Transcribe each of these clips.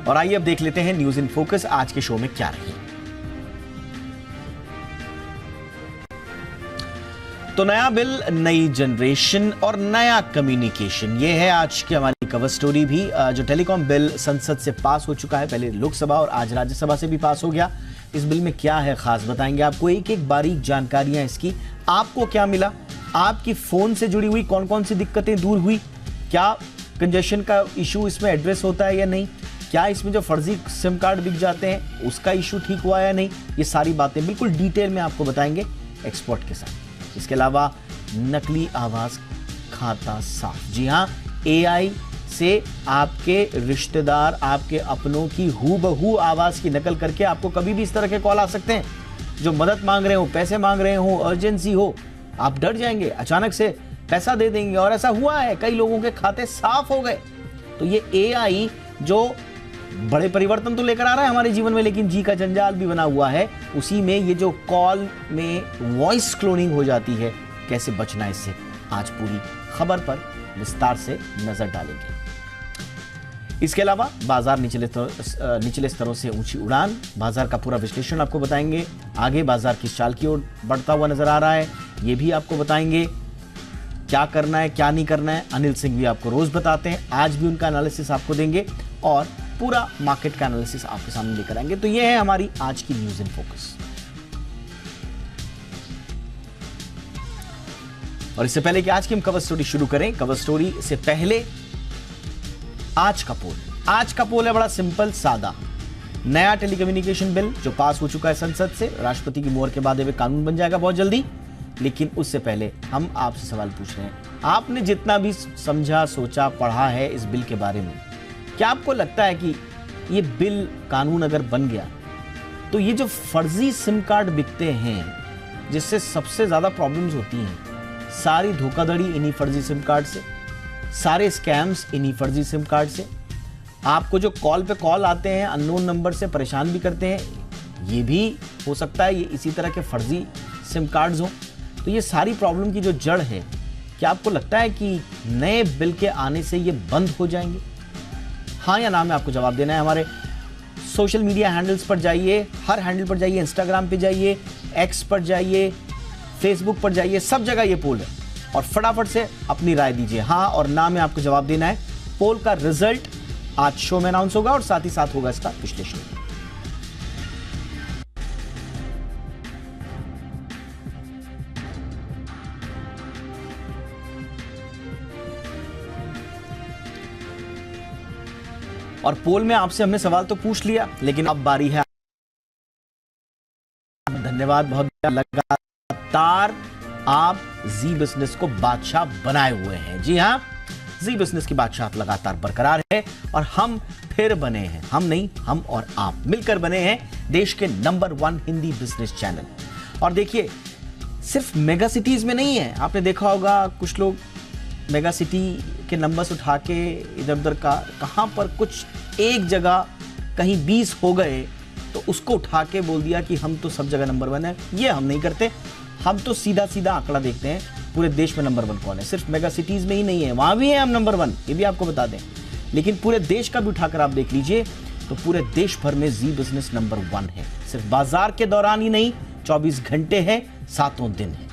और आइए अब देख लेते हैं न्यूज इन फोकस आज के शो में क्या रही। तो नया बिल, नई जनरेशन और नया कम्युनिकेशन, ये है आज की हमारी कवर स्टोरी भी। जो टेलीकॉम बिल संसद से पास हो चुका है, पहले लोकसभा और आज राज्यसभा से भी पास हो गया। इस बिल में क्या है खास बताएंगे आपको, एक एक बारीक जानकारियां इसकी। आपको क्या मिला, आपकी फोन से जुड़ी हुई कौन कौन सी दिक्कतें दूर हुई, क्या कंजेशन का इशू इसमें एड्रेस होता है या नहीं, क्या इसमें जो फर्जी सिम कार्ड बिक जाते हैं उसका इशू ठीक हुआ या नहीं, ये सारी बातें बिल्कुल डिटेल में आपको बताएंगे एक्सपर्ट के साथ। इसके अलावा नकली आवाज खाता साफ, जी हां, एआई से आपके रिश्तेदार, आपके अपनों की हूबहू आवाज की नकल करके आपको कभी भी इस तरह के कॉल आ सकते हैं जो मदद मांग रहे हो, पैसे मांग रहे हो, अर्जेंसी हो। आप डर जाएंगे, अचानक से पैसा दे देंगे और ऐसा हुआ है, कई लोगों के खाते साफ हो गए। तो ये एआई जो बड़े परिवर्तन तो लेकर आ रहा है हमारे जीवन में, लेकिन जी का जंजाल भी बना हुआ है। उसी में ये जो कॉल में वॉइस क्लोनिंग हो जाती है, कैसे बचना इससे, आज पूरी खबर पर विस्तार से नजर डालेंगे। इसके अलावा बाजार निचले स्तरों से ऊंची उड़ान, बाजार का पूरा विश्लेषण आपको बताएंगे। आगे बाजार किस चाल की ओर बढ़ता हुआ नजर आ रहा है, ये भी आपको बताएंगे। क्या करना है, क्या नहीं करना है, अनिल सिंह भी आपको रोज बताते हैं, आज भी उनका एनालिसिस आपको देंगे और पूरा मार्केट का एनालिसिस आपके सामने लेकर आएंगे। तो ये है हमारी आज की न्यूज इन फोकस। और इससे पहले कि आज की हम कवर स्टोरी शुरू करें, कवर स्टोरी से पहले आज का पोल। आज का पोल है बड़ा सिंपल सादा। नया टेलीकम्युनिकेशन बिल जो पास हो चुका है संसद से, राष्ट्रपति की मोहर के बाद ये कानून बन जाएगा बहुत जल्दी। लेकिन उससे पहले हम आपसे सवाल पूछ रहे हैं, आपने जितना भी समझा, सोचा, पढ़ा है इस बिल के बारे में, क्या आपको लगता है कि ये बिल कानून अगर बन गया तो ये जो फर्जी सिम कार्ड बिकते हैं, जिससे सबसे ज्यादा प्रॉब्लम्स होती हैं, सारी धोखाधड़ी इन्हीं फर्जी सिम कार्ड से, सारे स्कैम्स इन्हीं फर्जी सिम कार्ड से, आपको जो कॉल पे कॉल आते हैं अननोन नंबर से परेशान भी करते हैं, ये भी हो सकता है ये इसी तरह के फर्जी सिम कार्ड्स हों। तो ये सारी प्रॉब्लम की जो जड़ है, क्या आपको लगता है कि नए बिल के आने से ये बंद हो जाएंगे? हाँ या ना में आपको जवाब देना है। हमारे सोशल मीडिया हैंडल्स पर जाइए, हर हैंडल पर जाइए, इंस्टाग्राम पे जाइए, एक्स पर जाइए, फेसबुक पर जाइए, सब जगह ये पोल है और फटाफट से अपनी राय दीजिए। हाँ और ना में आपको जवाब देना है। पोल का रिजल्ट आज शो में अनाउंस होगा और साथ ही साथ होगा इसका विश्लेषण। और पोल में आपसे हमने सवाल तो पूछ लिया, लेकिन अब बारी है, धन्यवाद बहुत, लगातार आप जी बिजनेस को बादशाह बनाए हुए हैं। जी हां, जी बिजनेस की बादशाह लगातार बरकरार है और हम फिर बने हैं, हम नहीं, हम और आप मिलकर बने हैं देश के नंबर 1 हिंदी बिजनेस चैनल। और देखिए, सिर्फ मेगा सिटीज में नहीं है, आपने देखा होगा कुछ लोग मेगा सिटी के नंबर्स उठा के इधर उधर का, कहां पर कुछ एक जगह कहीं 20 हो गए तो उसको उठा के बोल दिया कि हम तो सब जगह नंबर 1 है। ये हम नहीं करते, हम तो सीधा सीधा आंकड़ा देखते हैं, पूरे देश में नंबर 1 कौन है। सिर्फ मेगा सिटीज में ही नहीं है, वहां भी है हम नंबर 1, ये भी आपको बता दें। लेकिन पूरे देश का भी उठाकर आप देख लीजिए तो पूरे देश भर में जी बिजनेस नंबर 1 है। सिर्फ बाजार के दौरान ही नहीं, 24 घंटे है, 7 दिन है,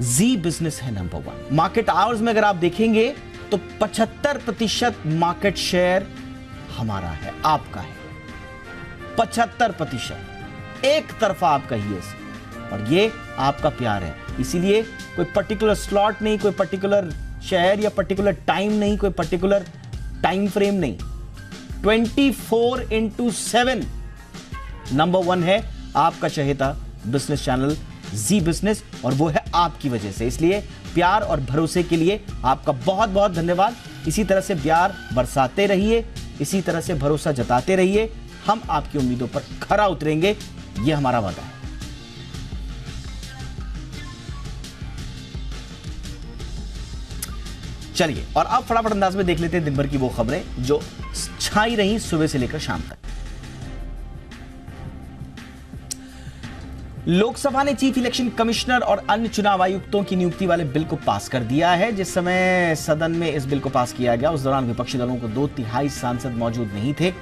जी बिजनेस है नंबर 1। मार्केट आवर्स में अगर आप देखेंगे तो 75% मार्केट शेयर हमारा है, आपका है। 75%, एक तरफा आप कहिए, और ये आपका प्यार है। इसीलिए कोई पर्टिकुलर स्लॉट नहीं, कोई पर्टिकुलर शेयर या पर्टिकुलर टाइम नहीं, कोई पर्टिकुलर टाइम फ्रेम नहीं, 24/7 नंबर 1 है आपका चहेता बिजनेस चैनल जी बिजनेस, और वो है आपकी वजह से। इसलिए प्यार और भरोसे के लिए आपका बहुत बहुत धन्यवाद। इसी तरह से प्यार बरसाते रहिए, इसी तरह से भरोसा जताते रहिए, हम आपकी उम्मीदों पर खरा उतरेंगे, यह हमारा वादा है। चलिए, और अब फटाफट अंदाज में देख लेते हैं दिन भर की वो खबरें जो छाई रही सुबह से लेकर शाम तक। लोकसभा ने चीफ इलेक्शन कमिश्नर और अन्य चुनाव आयुक्तों की नियुक्ति वाले बिल को पास कर दिया है। जिस समय सदन में इस बिल को पास किया गया उस दौरान विपक्षी दलों को 2/3 सांसद मौजूद नहीं थे।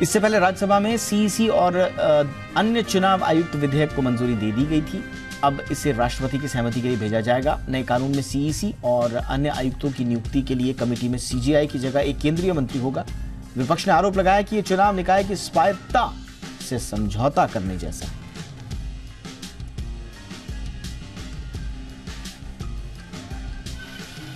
इससे पहले राज्यसभा में सीईसी और अन्य चुनाव आयुक्त विधेयक को मंजूरी दे दी गई थी। अब इसे राष्ट्रपति की सहमति के लिए भेजा जाएगा। नए कानून में सीईसी और अन्य आयुक्तों की नियुक्ति के लिए कमेटी में सीजीआई की जगह एक केंद्रीय मंत्री होगा। विपक्ष ने आरोप लगाया कि यह चुनाव निकाय की स्वायत्तता से समझौता करने जैसा है।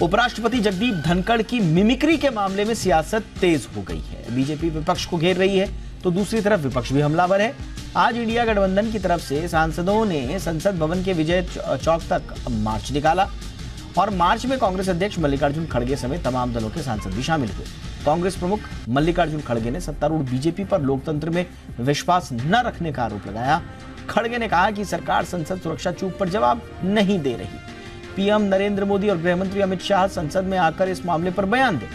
उपराष्ट्रपति जगदीप धनखड़ की मिमिक्री के मामले में सियासत तेज हो गई है। बीजेपी विपक्ष को घेर रही है तो दूसरी तरफ विपक्ष भी हमलावर है। आज इंडिया गठबंधन की तरफ से सांसदों ने संसद भवन के विजय चौक तक मार्च निकाला और मार्च में कांग्रेस अध्यक्ष मल्लिकार्जुन खड़गे समेत तमाम दलों के सांसद भी शामिल हुए। कांग्रेस प्रमुख मल्लिकार्जुन खड़गे ने सत्तारूढ़ बीजेपी पर लोकतंत्र में विश्वास न रखने का आरोप लगाया। खड़गे ने कहा कि सरकार संसद सुरक्षा चूक पर जवाब नहीं दे रही। पीएम नरेंद्र मोदी और गृह मंत्री अमित शाह संसद में आकर इस मामले पर बयान दें।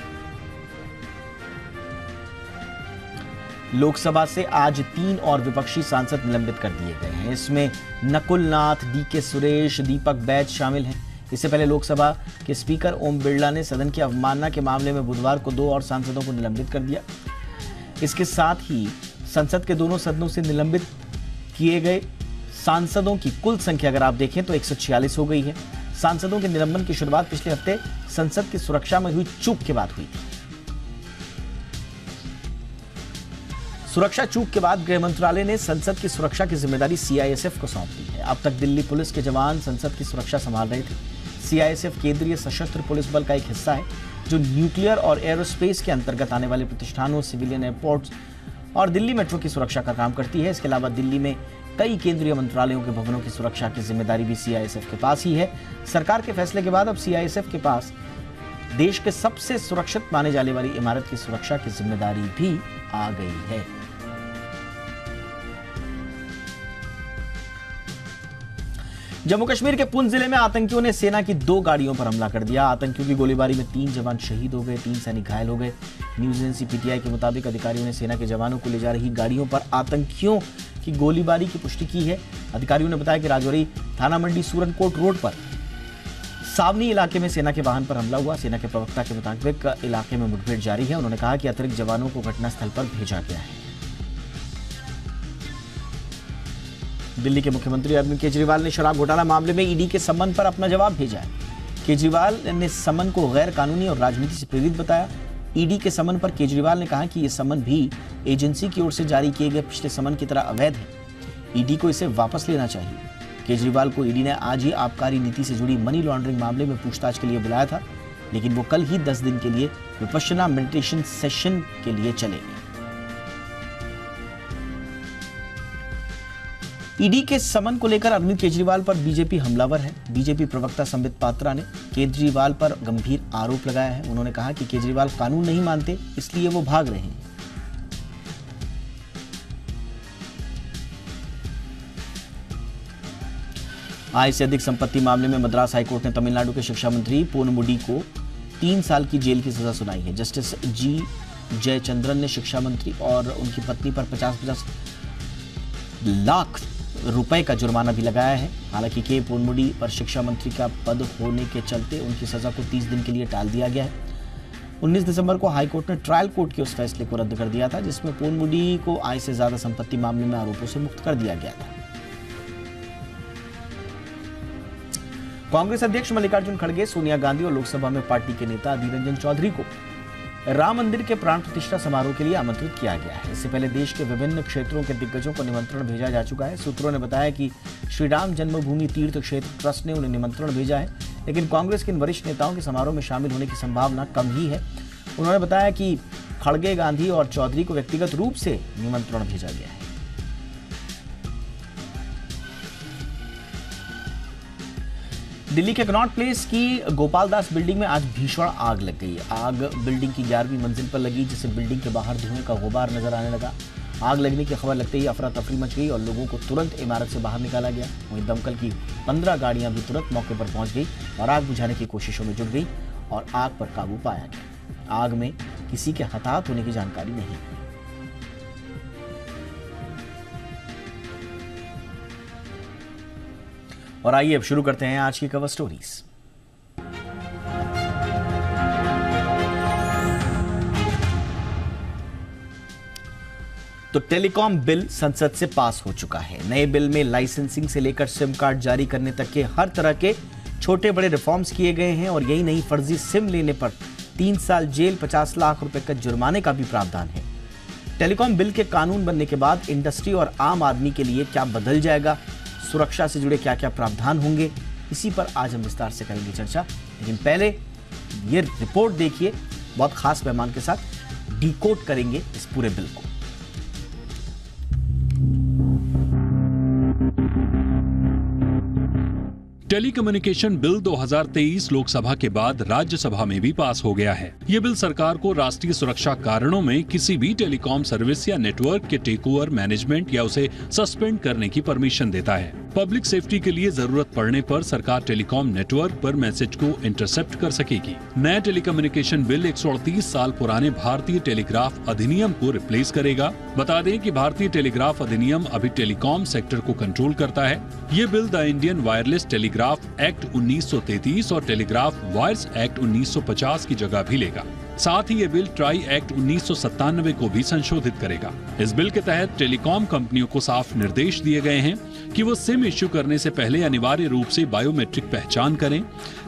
लोकसभा से आज 3 और विपक्षी सांसद निलंबित कर दिए गए हैं। इसमें नकुल नाथ, डीके सुरेश, दीपक बैज शामिल हैं। इससे पहले लोकसभा के स्पीकर ओम बिरला ने सदन की अवमानना के मामले में बुधवार को 2 और सांसदों को निलंबित कर दिया। इसके साथ ही संसद के दोनों सदनों से निलंबित किए गए सांसदों की कुल संख्या अगर आप देखें तो 146 हो गई है। सांसदों के निलंबन की शुरुआत पिछले हफ्ते संसद की सुरक्षा में हुई चूक के बाद हुई थी। सुरक्षा चूक के बाद गृह मंत्रालय ने संसद की सुरक्षा की जिम्मेदारी सीआईएसएफ को सौंप दी है। अब तक दिल्ली पुलिस के जवान संसद की सुरक्षा संभाल रहे थे। सीआईएसएफ केंद्रीय सशस्त्र पुलिस बल का एक हिस्सा है जो न्यूक्लियर और एरोस्पेस के अंतर्गत आने वाले प्रतिष्ठानों, सिविलियन एयरपोर्ट्स और दिल्ली मेट्रो की सुरक्षा का काम करती है। इसके अलावा दिल्ली में कई केंद्रीय मंत्रालयों के भवनों की सुरक्षा की जिम्मेदारी भी सीआईएसएफ के पास ही है। सरकार के फैसले के बाद अब सीआईएसएफ के पास देश के सबसे सुरक्षित माने जाने वाली इमारत की सुरक्षा की जिम्मेदारी भी आ गई है। जम्मू कश्मीर के पुंछ जिले में आतंकियों ने सेना की 2 गाड़ियों पर हमला कर दिया। आतंकियों की गोलीबारी में 3 जवान शहीद हो गए, 3 सैनिक घायल हो गए। न्यूज एजेंसी पीटीआई के मुताबिक अधिकारियों ने सेना के जवानों को ले जा रही गाड़ियों पर आतंकियों की गोलीबारी की पुष्टि की है। अधिकारियों ने बताया कि राजौरी थाना मंडी सूरनकोट रोड पर सावनी इलाके में सेना के वाहन पर हमला हुआ। सेना के प्रवक्ता के मुताबिक इलाके में मुठभेड़ जारी है। उन्होंने कहा कि अतिरिक्त जवानों को घटनास्थल पर भेजा गया है। दिल्ली के मुख्यमंत्री अरविंद केजरीवाल ने शराब घोटाला मामले में ईडी के समन पर अपना जवाब भेजा है। केजरीवाल ने समन को गैर कानूनी और राजनीति से प्रेरित बताया। ईडी के समन पर केजरीवाल ने कहा कि यह समन भी एजेंसी की ओर से जारी किए गए पिछले समन की तरह अवैध है। ईडी को इसे वापस लेना चाहिए। केजरीवाल को ईडी ने आज ही आबकारी नीति से जुड़ी मनी लॉन्ड्रिंग मामले में पूछताछ के लिए बुलाया था, लेकिन वो कल ही 10 दिन के लिए विपश्यना मेडिटेशन सेशन के लिए चले गए। ईडी के समन को लेकर अरविंद केजरीवाल पर बीजेपी हमलावर है। बीजेपी प्रवक्ता संबित पात्रा ने केजरीवाल पर गंभीर आरोप लगाया है। उन्होंने कहा कि केजरीवाल कानून नहीं मानते, इसलिए वो भाग रहे हैं। आय से अधिक संपत्ति मामले में मद्रास हाईकोर्ट ने तमिलनाडु के शिक्षा मंत्री पोनमुडी को 3 साल की जेल की सजा सुनाई है। जस्टिस जी जयचंद्रन ने शिक्षा मंत्री और उनकी पत्नी पर 50-50 लाख रुपए का जुर्माना भी लगाया है। हालांकि के पोनमुडी पर शिक्षा मंत्री का पद होने के चलते उनकी सजा को 30 दिन के लिए टाल दिया गया है। 19 दिसंबर को हाईकोर्ट ने ट्रायल कोर्ट के उस फैसले को रद्द कर दिया था जिसमें पोनमुडी को आय से ज्यादा संपत्ति मामले में आरोपों से मुक्त कर दिया गया था। कांग्रेस अध्यक्ष मल्लिकार्जुन खड़गे, सोनिया गांधी और लोकसभा में पार्टी के नेता अधीर रंजन चौधरी को राम मंदिर के प्राण प्रतिष्ठा समारोह के लिए आमंत्रित किया गया है। इससे पहले देश के विभिन्न क्षेत्रों के दिग्गजों को निमंत्रण भेजा जा चुका है। सूत्रों ने बताया कि श्री राम जन्मभूमि तीर्थ क्षेत्र ट्रस्ट ने उन्हें निमंत्रण भेजा है, लेकिन कांग्रेस के इन वरिष्ठ नेताओं के समारोह में शामिल होने की संभावना कम ही है। उन्होंने बताया कि खड़गे, गांधी और चौधरी को व्यक्तिगत रूप से निमंत्रण भेजा गया है। दिल्ली के कनॉट प्लेस की गोपाल दास बिल्डिंग में आज भीषण आग लग गई। आग बिल्डिंग की 11वीं मंजिल पर लगी, जिससे बिल्डिंग के बाहर धुएं का गुबार नजर आने लगा। आग लगने की खबर लगते ही अफरा तफरी मच गई और लोगों को तुरंत इमारत से बाहर निकाला गया। वहीं दमकल की 15 गाड़ियां भी तुरंत मौके पर पहुंच गई और आग बुझाने की कोशिशों में जुट गई और आग पर काबू पाया गया। आग में किसी के हताहत होने की जानकारी नहीं। और आइए अब शुरू करते हैं आज की कवर स्टोरीज। तो टेलीकॉम बिल संसद से पास हो चुका है। नए बिल में लाइसेंसिंग से लेकर सिम कार्ड जारी करने तक के हर तरह के छोटे बड़े रिफॉर्म्स किए गए हैं और यही नहीं, फर्जी सिम लेने पर 3 साल जेल, 50 लाख रुपए का जुर्माने का भी प्रावधान है। टेलीकॉम बिल के कानून बनने के बाद इंडस्ट्री और आम आदमी के लिए क्या बदल जाएगा, सुरक्षा से जुड़े क्या क्या प्रावधान होंगे, इसी पर आज हम विस्तार से करेंगे चर्चा। लेकिन पहले ये रिपोर्ट देखिए, बहुत खास मेहमान के साथ डिकोड करेंगे इस पूरे बिल को। टेलीकम्युनिकेशन बिल 2023 लोकसभा के बाद राज्यसभा में भी पास हो गया है। ये बिल सरकार को राष्ट्रीय सुरक्षा कारणों में किसी भी टेलीकॉम सर्विस या नेटवर्क के टेक ओवर, मैनेजमेंट या उसे सस्पेंड करने की परमिशन देता है। पब्लिक सेफ्टी के लिए जरूरत पड़ने पर सरकार टेलीकॉम नेटवर्क पर मैसेज को इंटरसेप्ट कर सकेगी। नया टेलीकम्युनिकेशन बिल 138 साल पुराने भारतीय टेलीग्राफ अधिनियम को रिप्लेस करेगा। बता दें कि भारतीय टेलीग्राफ अधिनियम अभी टेलीकॉम सेक्टर को कंट्रोल करता है। ये bill the Indian wireless telegraph act 1933 और टेलीग्राफ वायर्स एक्ट 1950 की जगह भी लेगा। साथ ही ये बिल ट्राई एक्ट 1997 को भी संशोधित करेगा। इस बिल के तहत टेलीकॉम कंपनियों को साफ निर्देश दिए गए हैं कि वो सिम इश्यू करने से पहले अनिवार्य रूप से बायोमेट्रिक पहचान करें।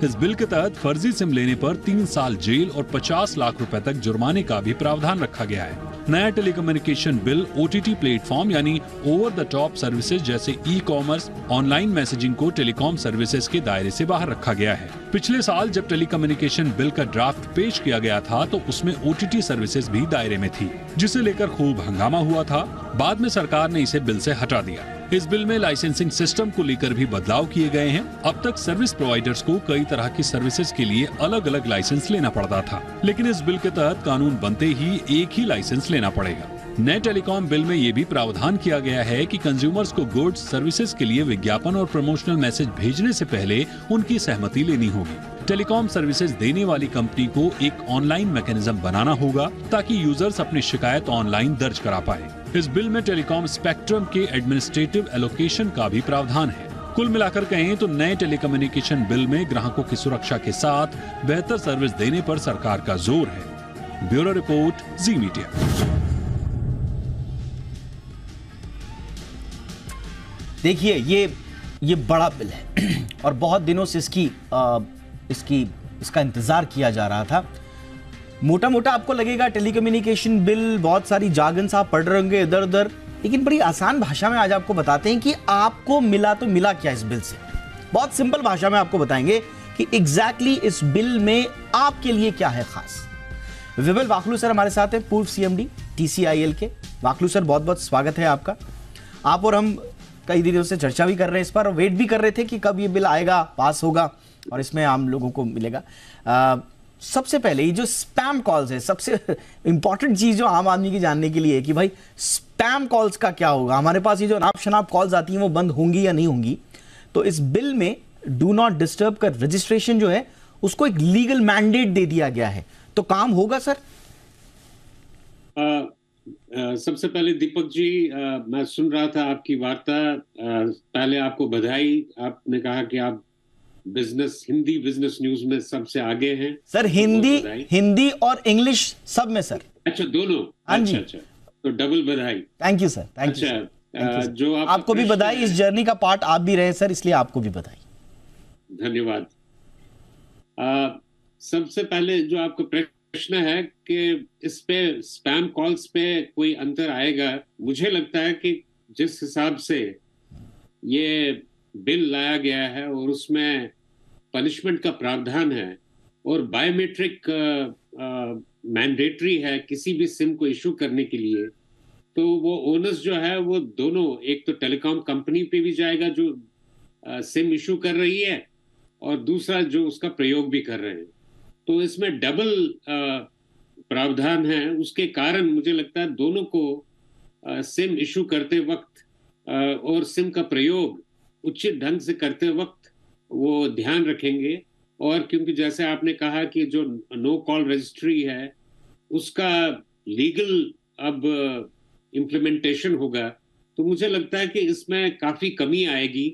इस बिल के तहत फर्जी सिम लेने पर 3 साल जेल और 50 लाख रुपए तक जुर्माने का भी प्रावधान रखा गया है। नया टेलीकम्युनिकेशन बिल ओटीटी प्लेटफॉर्म यानी ओवर द टॉप सर्विसेज जैसे ई कॉमर्स, ऑनलाइन मैसेजिंग को टेलीकॉम सर्विसेज के दायरे से बाहर रखा गया है। पिछले साल जब टेलीकम्युनिकेशन बिल का ड्राफ्ट पेश किया गया था तो उसमें ओटीटी सर्विसेज भी दायरे में थी, जिसे लेकर खूब हंगामा हुआ था। बाद में सरकार ने इसे बिल से हटा दिया। इस बिल में लाइसेंसिंग सिस्टम को लेकर भी बदलाव किए गए हैं। अब तक सर्विस प्रोवाइडर्स को कई तरह की सर्विसेज के लिए अलग अलग लाइसेंस लेना पड़ता था, लेकिन इस बिल के तहत कानून बनते ही एक ही लाइसेंस लेना पड़ेगा। नए टेलीकॉम बिल में ये भी प्रावधान किया गया है कि कंज्यूमर्स को गुड्स सर्विसेज के लिए विज्ञापन और प्रमोशनल मैसेज भेजने से पहले उनकी सहमति लेनी होगी। टेलीकॉम सर्विसेज देने वाली कंपनी को एक ऑनलाइन मैकेनिज्म बनाना होगा ताकि यूजर्स अपनी शिकायत ऑनलाइन दर्ज करा पाए। इस बिल में टेलीकॉम स्पेक्ट्रम के एडमिनिस्ट्रेटिव एलोकेशन का भी प्रावधान है। कुल मिलाकर कहें तो नए टेलीकम्युनिकेशन बिल में ग्राहकों की सुरक्षा के साथ बेहतर सर्विस देने पर सरकार का जोर है। ब्यूरो रिपोर्ट, जी मीडिया। देखिए, ये बड़ा बिल है और बहुत दिनों से इसका इंतजार किया जा रहा था। मोटा मोटा आपको लगेगा टेलीकम्युनिकेशन बिल, बहुत सारी जार्गन आप पढ़ रहे होंगे इधर उधर, लेकिन बड़ी आसान भाषा में आज आपको बताते हैं कि आपको मिला तो मिला क्या इस बिल से। बहुत सिंपल भाषा में आपको बताएंगे कि एग्जैक्टली इस बिल में आपके लिए क्या है खास। विमल वाखलू सर हमारे साथ हैं, पूर्व सीएमडी TCIL के। वाखलू सर, बहुत बहुत स्वागत है आपका। आप और हम कई दिनों से चर्चा भी कर रहे हैं इस पर और वेट भी कर रहे थे कि कब ये बिल आएगा, पास होगा और इसमें आम लोगों को मिलेगा। सबसे पहले ये जो स्पैम कॉल्स है, सबसे इंपॉर्टेंट चीज जो आम आदमी की जानने के लिए है कि भाई स्पैम कॉल्स का क्या होगा। हमारे पास ये जो अनाप शनाप कॉल्स आती हैं वो बंद होंगी या नहीं होंगी। तो इस बिल में डू नॉट डिस्टर्ब का रजिस्ट्रेशन जो है उसको एक लीगल मैंडेट दे दिया गया है, तो काम होगा सर? सबसे पहले दीपक जी, मैं सुन रहा था आपकी वार्ता। पहले आपको बधाई। आपने कहा कि आप हिंदी बिजनेस न्यूज में सबसे आगे हैं सर। हिंदी और इंग्लिश सब में सर। अच्छा, दोनों? हाँ जी। अच्छा, तो डबल बधाई। Thank you sir. Thank you. अच्छा, जो आपको भी बधाई, इस जर्नी का पार्ट आप भी रहे सर, इसलिए आपको भी बधाई। धन्यवाद। सबसे पहले जो आपका प्रश्न है कि इस पे स्पैम कॉल्स पे कोई अंतर आएगा, मुझे लगता है कि जिस हिसाब से ये बिल लाया गया है और उसमें पनिशमेंट का प्रावधान है और बायोमेट्रिक मैंडेटरी है किसी भी सिम को इशू करने के लिए, तो वो ओनर्स जो है वो दोनों, एक तो टेलीकॉम कंपनी पे भी जाएगा जो सिम इशू कर रही है और दूसरा जो उसका प्रयोग भी कर रहे हैं। तो इसमें डबल प्रावधान है। उसके कारण मुझे लगता है दोनों को सिम इशू करते वक्त और सिम का प्रयोग उचित ढंग से करते वक्त वो ध्यान रखेंगे। और क्योंकि जैसे आपने कहा कि जो नो कॉल रजिस्ट्री है उसका लीगल अब इम्प्लीमेंटेशन होगा, तो मुझे लगता है कि इसमें काफी कमी आएगी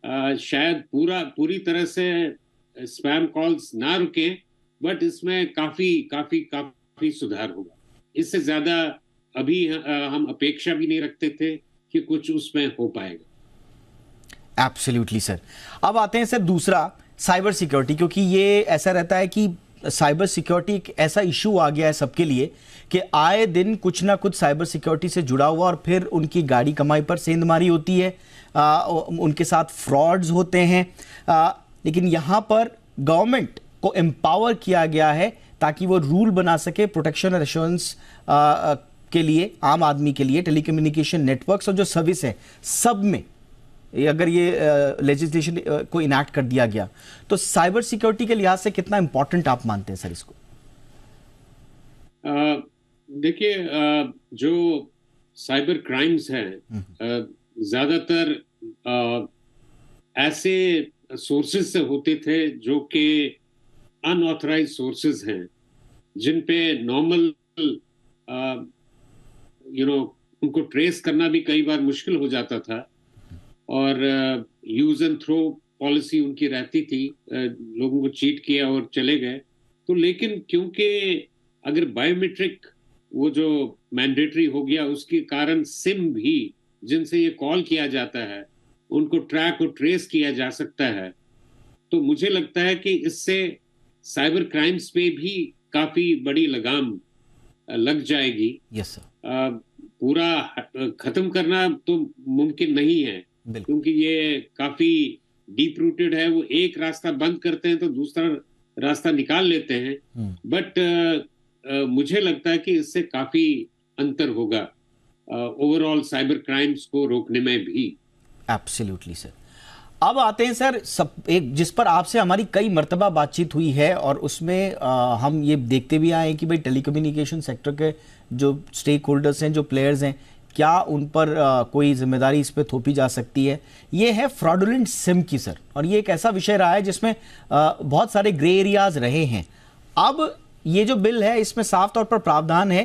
शायद पूरी तरह से स्पैम कॉल्स ना रुके, बट इसमें काफी काफी काफी सुधार होगा। इससे ज्यादा अभी हम अपेक्षा भी नहीं रखते थे कि कुछ उसमें हो पाएगा। Absolutely sir. अब आते हैं सर दूसरा, साइबर सिक्योरिटी, क्योंकि ये ऐसा रहता है कि साइबर सिक्योरिटी एक ऐसा इशू आ गया है सबके लिए कि आए दिन कुछ ना कुछ साइबर सिक्योरिटी से जुड़ा हुआ और फिर उनकी गाड़ी कमाई पर सेंधमारी होती है, उनके साथ फ्रॉड्स होते हैं। लेकिन यहाँ पर गवर्नमेंट को एम्पावर किया गया है ताकि वो रूल बना सके प्रोटेक्शन और एश्योरेंस के लिए, आम आदमी के लिए। टेलीकम्युनिकेशन नेटवर्क्स और जो सर्विस है सब में अगर ये लेजिस्लेशन को इनैक्ट कर दिया गया तो साइबर सिक्योरिटी के लिहाज से कितना इंपॉर्टेंट आप मानते हैं सर इसको? देखिए, जो साइबर क्राइम्स हैं ज्यादातर ऐसे सोर्सेज से होते थे जो कि अनऑथराइज्ड सोर्सेज हैं, जिन पे नॉर्मल उनको ट्रेस करना भी कई बार मुश्किल हो जाता था, और यूज एंड थ्रो पॉलिसी उनकी रहती थी, लोगों को चीट किया और चले गए। तो लेकिन क्योंकि अगर बायोमेट्रिक वो जो मैंडेटरी हो गया, उसके कारण सिम भी जिनसे ये कॉल किया जाता है उनको ट्रैक और ट्रेस किया जा सकता है। तो मुझे लगता है कि इससे साइबर क्राइम्स पे भी काफी बड़ी लगाम लग जाएगी। Yes sir. पूरा खत्म करना तो मुमकिन नहीं है, क्योंकि ये काफी डीप रूटेड है। वो एक रास्ता बंद करते हैं तो दूसरा रास्ता निकाल लेते हैं, बट मुझे लगता है कि इससे काफी अंतर होगा ओवरऑल साइबर क्राइम्स को रोकने में भी। Absolutely sir. अब आते हैं सर सब एक जिस पर आपसे हमारी कई मर्तबा बातचीत हुई है और उसमें हम ये देखते भी आए हैं कि भाई टेलीकम्युनिकेशन सेक्टर के जो स्टेक होल्डर्स हैं, जो प्लेयर्स हैं, क्या उन पर कोई जिम्मेदारी इस पर थोपी जा सकती है? ये है फ्रॉडुलेंट सिम की सर, और ये एक ऐसा विषय रहा है जिसमें बहुत सारे ग्रे एरियाज रहे हैं। अब ये जो बिल है इसमें साफ तौर पर प्रावधान है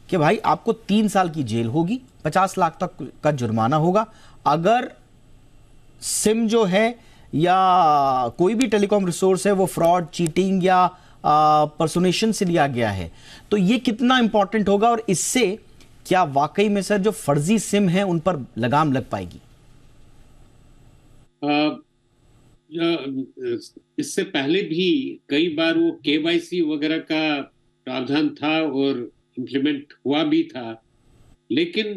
कि भाई आपको 3 साल की जेल होगी, 50 लाख तक का जुर्माना होगा अगर सिम जो है या कोई भी टेलीकॉम रिसोर्स है वो फ्रॉड, चीटिंग या पर्सोनेशन से लिया गया है। तो ये कितना इंपॉर्टेंट होगा और इससे क्या वाकई में सर जो फर्जी सिम है उन पर लगाम लग पाएगी? इससे पहले भी कई बार वो केवाईसी वगैरह का प्रावधान था और इम्प्लीमेंट हुआ भी था, लेकिन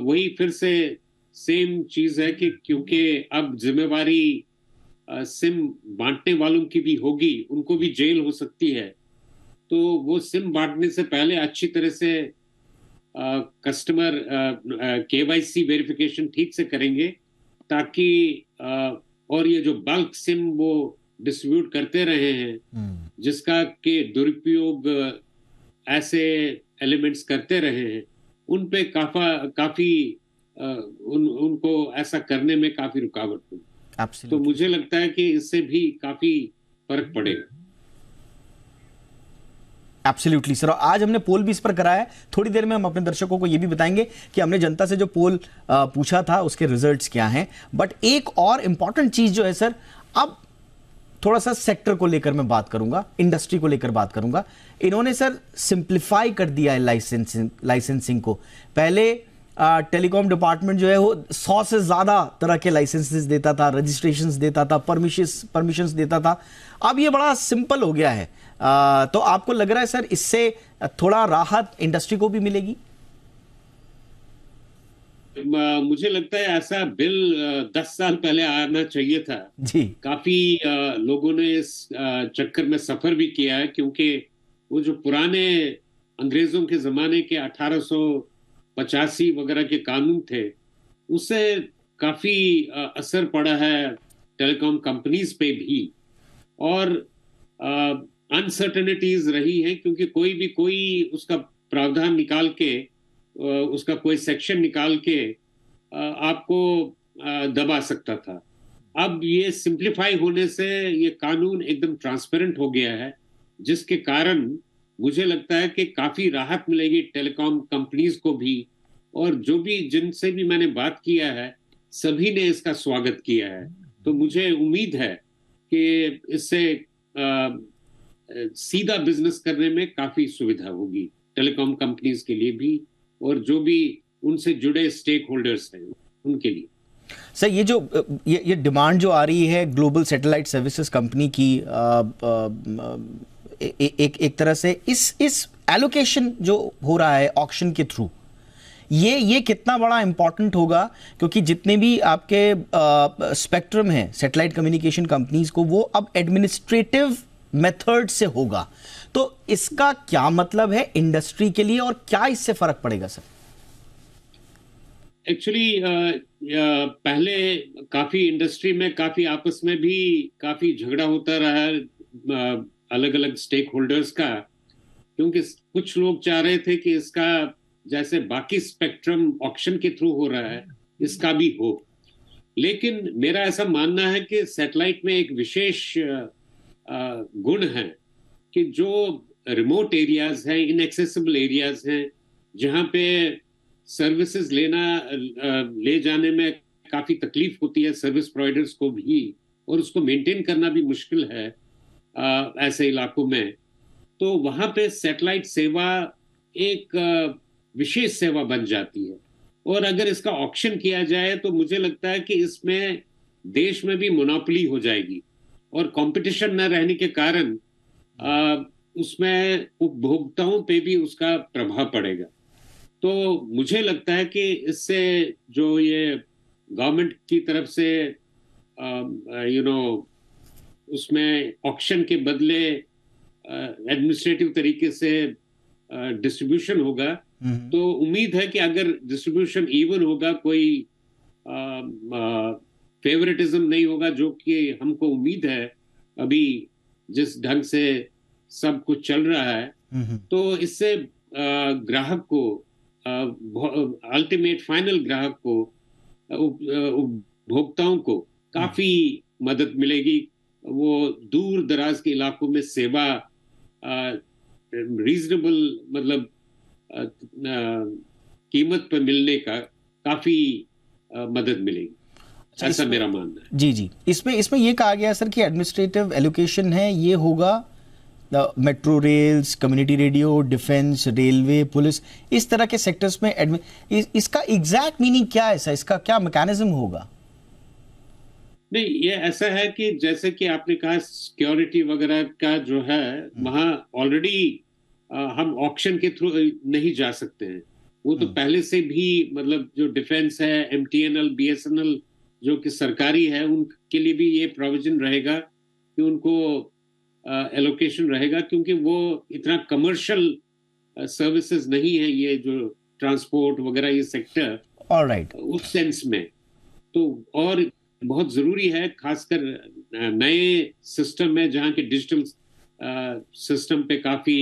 वही फिर से सेम चीज है कि क्योंकि अब जिम्मेवारी सिम बांटने वालों की भी होगी, उनको भी जेल हो सकती है, तो वो सिम बांटने से पहले अच्छी तरह से कस्टमर केवाईसी वेरिफिकेशन ठीक से करेंगे, ताकि और ये जो बल्क सिम वो डिस्ट्रीब्यूट करते रहे हैं, जिसका के दुरुपयोग ऐसे एलिमेंट्स करते रहे हैं, उन पे काफी उनको ऐसा करने में काफी रुकावट हुई। तो मुझे लगता है कि इससे भी काफी फर्क पड़ेगा। Absolutely sir. और आज हमने पोल भी इस पर कराया है। थोड़ी देर में हम अपने दर्शकों को यह भी बताएंगे कि हमने जनता से जो पोल पूछा था उसके रिजल्ट्स क्या हैं। बट एक और इंपॉर्टेंट चीज जो है सर, अब थोड़ा सा सेक्टर को लेकर मैं बात करूंगा, इंडस्ट्री को लेकर बात करूंगा। इन्होंने सर सिंप्लीफाई कर दिया है लाइसेंसिंग को। पहले टेलीकॉम डिपार्टमेंट जो है वो 100 से ज्यादा तरह के लाइसेंसेस देता था, रजिस्ट्रेशंस देता था, परमिशंस देता था। अब ये बड़ा सिंपल हो गया है। तो आपको लग रहा है सर इससे थोड़ा राहत इंडस्ट्री को भी मिलेगी? मुझे लगता है ऐसा बिल 10 साल पहले आना चाहिए था जी। काफी लोगों ने इस चक्कर में सफर भी किया है, क्योंकि वो जो पुराने अंग्रेजों के जमाने के 1885 वगैरह के कानून थे, उससे काफी असर पड़ा है टेलीकॉम कंपनीज पे भी, और अनसर्टेनिटीज रही हैं, क्योंकि कोई उसका प्रावधान निकाल के, उसका कोई सेक्शन निकाल के आपको दबा सकता था। अब ये सिंप्लीफाई होने से ये कानून एकदम ट्रांसपेरेंट हो गया है, जिसके कारण मुझे लगता है कि काफी राहत मिलेगी टेलीकॉम कंपनीज को भी, और जो भी जिनसे भी मैंने बात किया है सभी ने इसका स्वागत किया है। तो मुझे उम्मीद है कि इससे सीधा बिजनेस करने में काफी सुविधा होगी टेलीकॉम कंपनीज के लिए भी और जो भी उनसे जुड़े स्टेक होल्डर्स हैं उनके लिए। सर ये जो ये डिमांड जो आ रही है ग्लोबल सैटेलाइट सर्विसेज कंपनी की एक तरह से इस एलोकेशन जो हो रहा है ऑक्शन के थ्रू, ये कितना बड़ा इंपॉर्टेंट होगा, क्योंकि जितने भी आपके स्पेक्ट्रम है सैटेलाइट कम्युनिकेशन कंपनीज को वो अब एडमिनिस्ट्रेटिव मेथड से होगा, तो इसका क्या मतलब है इंडस्ट्री के लिए और क्या इससे फर्क पड़ेगा सर? एक्चुअली पहले काफी इंडस्ट्री में काफी आपस में भी काफी झगड़ा होता रहा अलग अलग स्टेक होल्डर्स का, क्योंकि कुछ लोग चाह रहे थे कि इसका जैसे बाकी स्पेक्ट्रम ऑक्शन के थ्रू हो रहा है इसका भी हो, लेकिन मेरा ऐसा मानना है कि सैटेलाइट में एक विशेष गुण है कि जो रिमोट एरियाज हैं, इनएक्सेसिबल एरियाज हैं, जहाँ पे सर्विसेज ले जाने में काफी तकलीफ होती है सर्विस प्रोवाइडर्स को भी, और उसको मेंटेन करना भी मुश्किल है ऐसे इलाकों में, तो वहां पे सैटेलाइट सेवा एक विशेष सेवा बन जाती है। और अगर इसका ऑक्शन किया जाए तो मुझे लगता है कि इसमें देश में भी मोनोपोली हो जाएगी और कंपटीशन न रहने के कारण उसमें उपभोक्ताओं पे भी उसका प्रभाव पड़ेगा। तो मुझे लगता है कि इससे जो ये गवर्नमेंट की तरफ से उसमें ऑक्शन के बदले एडमिनिस्ट्रेटिव तरीके से डिस्ट्रीब्यूशन होगा, तो उम्मीद है कि अगर डिस्ट्रीब्यूशन इवन होगा, कोई फेवरेटिज्म नहीं होगा, जो कि हमको उम्मीद है अभी जिस ढंग से सब कुछ चल रहा है, तो इससे ग्राहक को अल्टीमेट फाइनल ग्राहक को उपभोक्ताओं को काफी मदद मिलेगी। वो दूर दराज के इलाकों में सेवा रीजनेबल मतलब कीमत पर मिलने का काफी मदद मिलेगी, ऐसा मेरा मानना है। जी, इसमें ये कहा गया सर कि एडमिनिस्ट्रेटिव एलोकेशन है, ये होगा metro rails, community radio, defence, railway, police, इस तरह के सेक्टर्स में इसका एग्जैक्ट मीनिंग क्या है सर? इसका क्या मैकेनिज्म होगा? नहीं, ये ऐसा है कि जैसे कि आपने कहा सिक्योरिटी वगैरह का जो है वहाँ ऑलरेडी हम ऑक्शन के थ्रू नहीं जा सकते हैं, वो तो पहले से भी मतलब जो डिफेंस है, MTNL, BSNL जो कि सरकारी है, उनके लिए भी ये प्रोविजन रहेगा कि उनको एलोकेशन रहेगा, क्योंकि वो इतना कमर्शियल सर्विसेज नहीं है ये जो ट्रांसपोर्ट वगैरह ये सेक्टर, ऑलराइट, उस सेंस में। तो और बहुत जरूरी है खासकर नए सिस्टम में जहाँ के डिजिटल सिस्टम पे काफी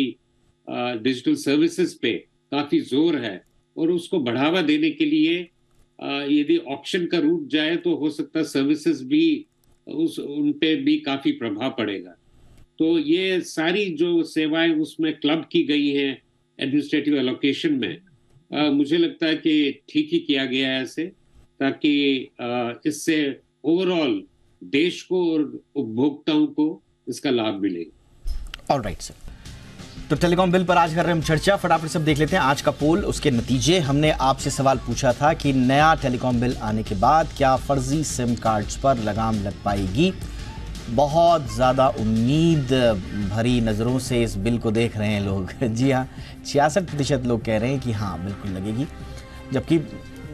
डिजिटल सर्विसेज पे काफी जोर है, और उसको बढ़ावा देने के लिए यदि ऑक्शन का रूट जाए तो हो सकता है सर्विसेज भी उन पे भी काफी प्रभाव पड़ेगा। तो ये सारी जो सेवाएं उसमें क्लब की गई हैं एडमिनिस्ट्रेटिव एलोकेशन में, मुझे लगता है कि ठीक ही किया गया है ऐसे, ताकि इससे ओवरऑल देश को और उपभोक्ताओं को इसका लाभ मिलेगा। ऑलराइट सर, तो टेलीकॉम बिल पर आज कर रहे हम चर्चा। फटाफट सब देख लेते हैं आज का पोल, उसके नतीजे। हमने आपसे सवाल पूछा था कि नया टेलीकॉम बिल आने के बाद क्या फर्जी सिम कार्ड्स पर लगाम लग पाएगी। बहुत ज़्यादा उम्मीद भरी नज़रों से इस बिल को देख रहे हैं लोग। जी हाँ, 66% लोग कह रहे हैं कि हाँ बिल्कुल लगेगी, जबकि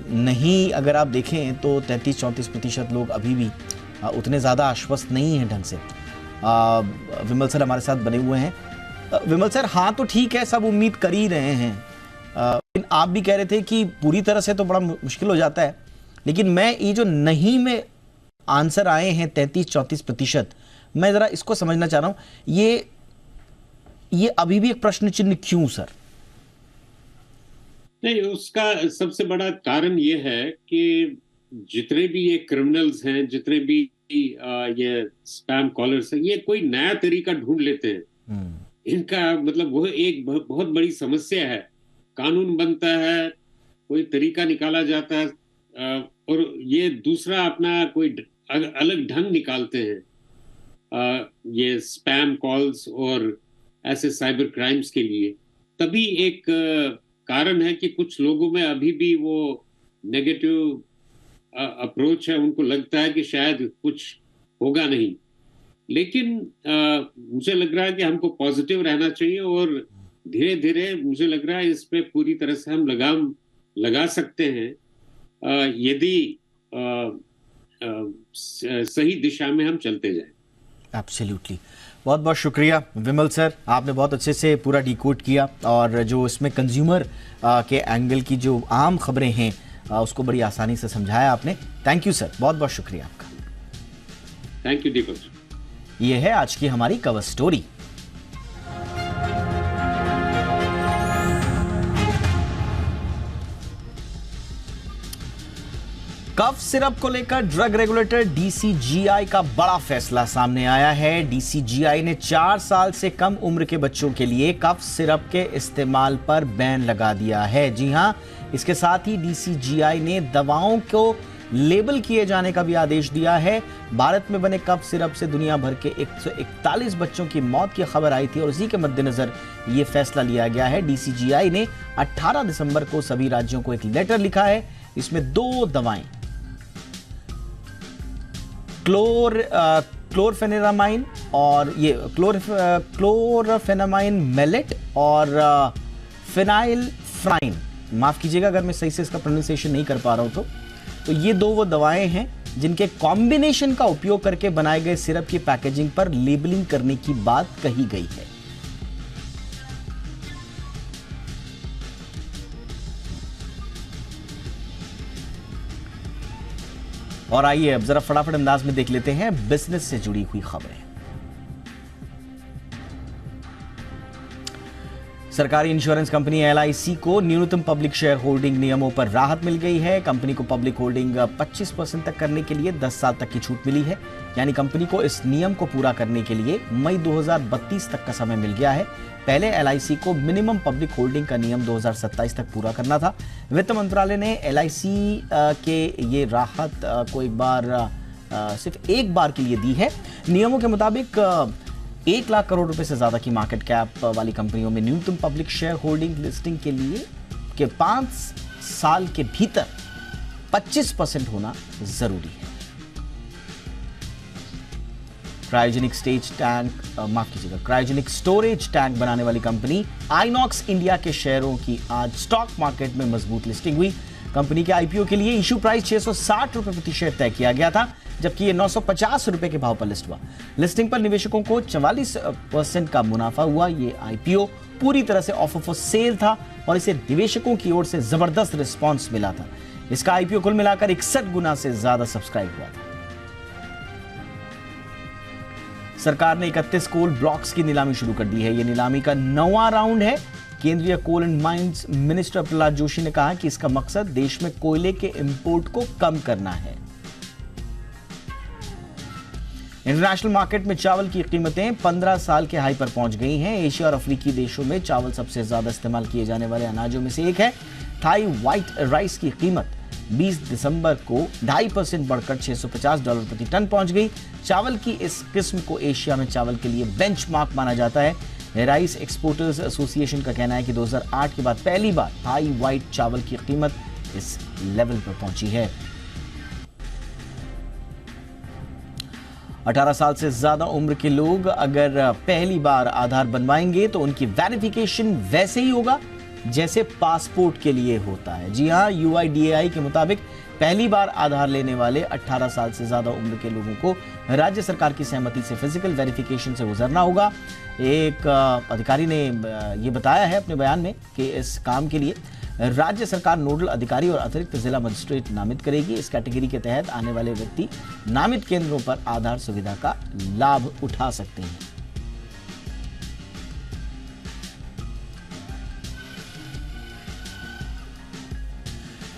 नहीं अगर आप देखें तो 33-34% लोग अभी भी उतने ज़्यादा आश्वस्त नहीं हैं ढंग से। विमल सर हमारे साथ बने हुए हैं। विमल सर, हाँ तो ठीक है, सब उम्मीद कर ही रहे हैं, लेकिन आप भी कह रहे थे कि पूरी तरह से तो बड़ा मुश्किल हो जाता है, लेकिन मैं ये जो नहीं में आंसर आए हैं 33-34%, मैं ज़रा इसको समझना चाह रहा हूँ, ये अभी भी एक प्रश्न चिन्ह क्यों सर? नहीं, उसका सबसे बड़ा कारण ये है कि जितने भी ये क्रिमिनल्स हैं, जितने भी ये स्पैम कॉलर्स हैं, ये कोई नया तरीका ढूंढ लेते हैं। इनका मतलब वो एक बहुत बड़ी समस्या है। कानून बनता है, कोई तरीका निकाला जाता है, और ये दूसरा अपना कोई अलग ढंग निकालते हैं ये स्पैम कॉल्स और ऐसे साइबर क्राइम्स के लिए, तभी एक कारण है कि कुछ लोगों में अभी भी वो नेगेटिव अप्रोच है। उनको लगता है कि शायद कुछ होगा नहीं, लेकिन मुझे लग रहा है कि हमको पॉजिटिव रहना चाहिए और धीरे धीरे मुझे लग रहा है इस पे पूरी तरह से हम लगाम लगा सकते हैं यदि सही दिशा में हम चलते जाएं। एब्सोल्युटली। बहुत बहुत शुक्रिया विमल सर, आपने बहुत अच्छे से पूरा डिकोड किया और जो इसमें कंज्यूमर के एंगल की जो आम खबरें हैं उसको बड़ी आसानी से समझाया आपने। थैंक यू सर, बहुत बहुत शुक्रिया आपका। थैंक यू दीपक। ये है आज की हमारी कवर स्टोरी। कफ सिरप को लेकर ड्रग रेगुलेटर डीसीजीआई का बड़ा फैसला सामने आया है। डीसीजीआई ने 4 साल से कम उम्र के बच्चों के लिए कफ सिरप के इस्तेमाल पर बैन लगा दिया है। जी हां, इसके साथ ही डीसीजीआई ने दवाओं को लेबल किए जाने का भी आदेश दिया है। भारत में बने कफ सिरप से दुनिया भर के 141 बच्चों की मौत की खबर आई थी और इसी के मद्देनजर यह फैसला लिया गया है। डीसीजीआई ने 18 दिसंबर को सभी राज्यों को एक लेटर लिखा है। इसमें 2 दवाएं क्लोरफेनेरामाइन और ये क्लोरफेनामाइन मेलेट और फिनाइलफ्राइन, माफ कीजिएगा अगर मैं सही से इसका प्रोनाउंसिएशन नहीं कर पा रहा हूं तो ये 2 वो दवाएं हैं जिनके कॉम्बिनेशन का उपयोग करके बनाए गए सिरप की पैकेजिंग पर लेबलिंग करने की बात कही गई है। और आइए अब जरा फटाफट अंदाज में देख लेते हैं बिजनेस से जुड़ी हुई खबरें। सरकारी इंश्योरेंस कंपनी LIC को न्यूनतम पब्लिक शेयर होल्डिंग नियमों पर राहत मिल गई है। कंपनी को पब्लिक होल्डिंग 25% तक करने के लिए 10 साल तक की छूट मिली है। यानी कंपनी को इस नियम को पूरा करने के लिए मई 2032 तक का समय मिल गया है। पहले LIC को मिनिमम पब्लिक होल्डिंग का नियम 2027 तक पूरा करना था। वित्त मंत्रालय ने LIC के ये राहत को सिर्फ एक बार के लिए दी है। नियमों के मुताबिक 1 लाख करोड़ रुपए से ज्यादा की मार्केट कैप वाली कंपनियों में न्यूनतम पब्लिक शेयर होल्डिंग लिस्टिंग के लिए के 5 साल के भीतर 25% होना जरूरी है। क्रायोजेनिक स्टोरेज टैंक बनाने वाली कंपनी आइनॉक्स इंडिया के शेयरों की आज स्टॉक मार्केट में मजबूत लिस्टिंग हुई। कंपनी के IPO के लिए इशू प्राइस 660 रुपए प्रति शेयर तय किया गया था, जबकि ये 950 रुपए के भाव पर लिस्ट हुआ। लिस्टिंग पर निवेशकों को 44% का मुनाफा हुआ। ये IPO पूरी तरह से ऑफर फॉर सेल था और इसे निवेशकों की ओर से जबरदस्त रिस्पांस मिला था। इसका IPO कुल मिलाकर 61 गुना से ज्यादा सब्सक्राइब हुआ था। सरकार ने 31 कोल ब्लॉक्स की नीलामी शुरू कर दी है। यह नीलामी का 9वां राउंड है। केंद्रीय coal and mines minister Prahlad Joshi ने कहा कि इसका मकसद देश में कोयले के इंपोर्ट को कम करना है। इंटरनेशनल मार्केट में चावल की कीमतें 15 साल के हाई पर पहुंच गई हैं। एशिया और अफ्रीकी देशों में चावल सबसे ज्यादा इस्तेमाल किए जाने वाले अनाजों में से एक है। थाई व्हाइट राइस की कीमत 20 दिसंबर को 2.5% बढ़कर $650 प्रति टन पहुंच गई। चावल की इस किस्म को एशिया में चावल के लिए बेंचमार्क माना जाता है। राइस एक्सपोर्टर्स एसोसिएशन का कहना है कि 2008 के बाद पहली बार थाई व्हाइट चावल की कीमत इस लेवल पर पहुंची है। 18 साल से ज्यादा उम्र के लोग अगर पहली बार आधार बनवाएंगे तो उनकी वेरिफिकेशन वैसे ही होगा जैसे पासपोर्ट के लिए होता है। जी हां, UIDAI के मुताबिक पहली बार आधार लेने वाले 18 साल से ज्यादा उम्र के लोगों को राज्य सरकार की सहमति से फिजिकल वेरिफिकेशन से गुजरना होगा। एक अधिकारी ने यह बताया है अपने बयान में कि इस काम के लिए राज्य सरकार नोडल अधिकारी और अतिरिक्त जिला मजिस्ट्रेट नामित करेगी। इस कैटेगरी के तहत आने वाले व्यक्ति नामित केंद्रों पर आधार सुविधा का लाभ उठा सकते हैं।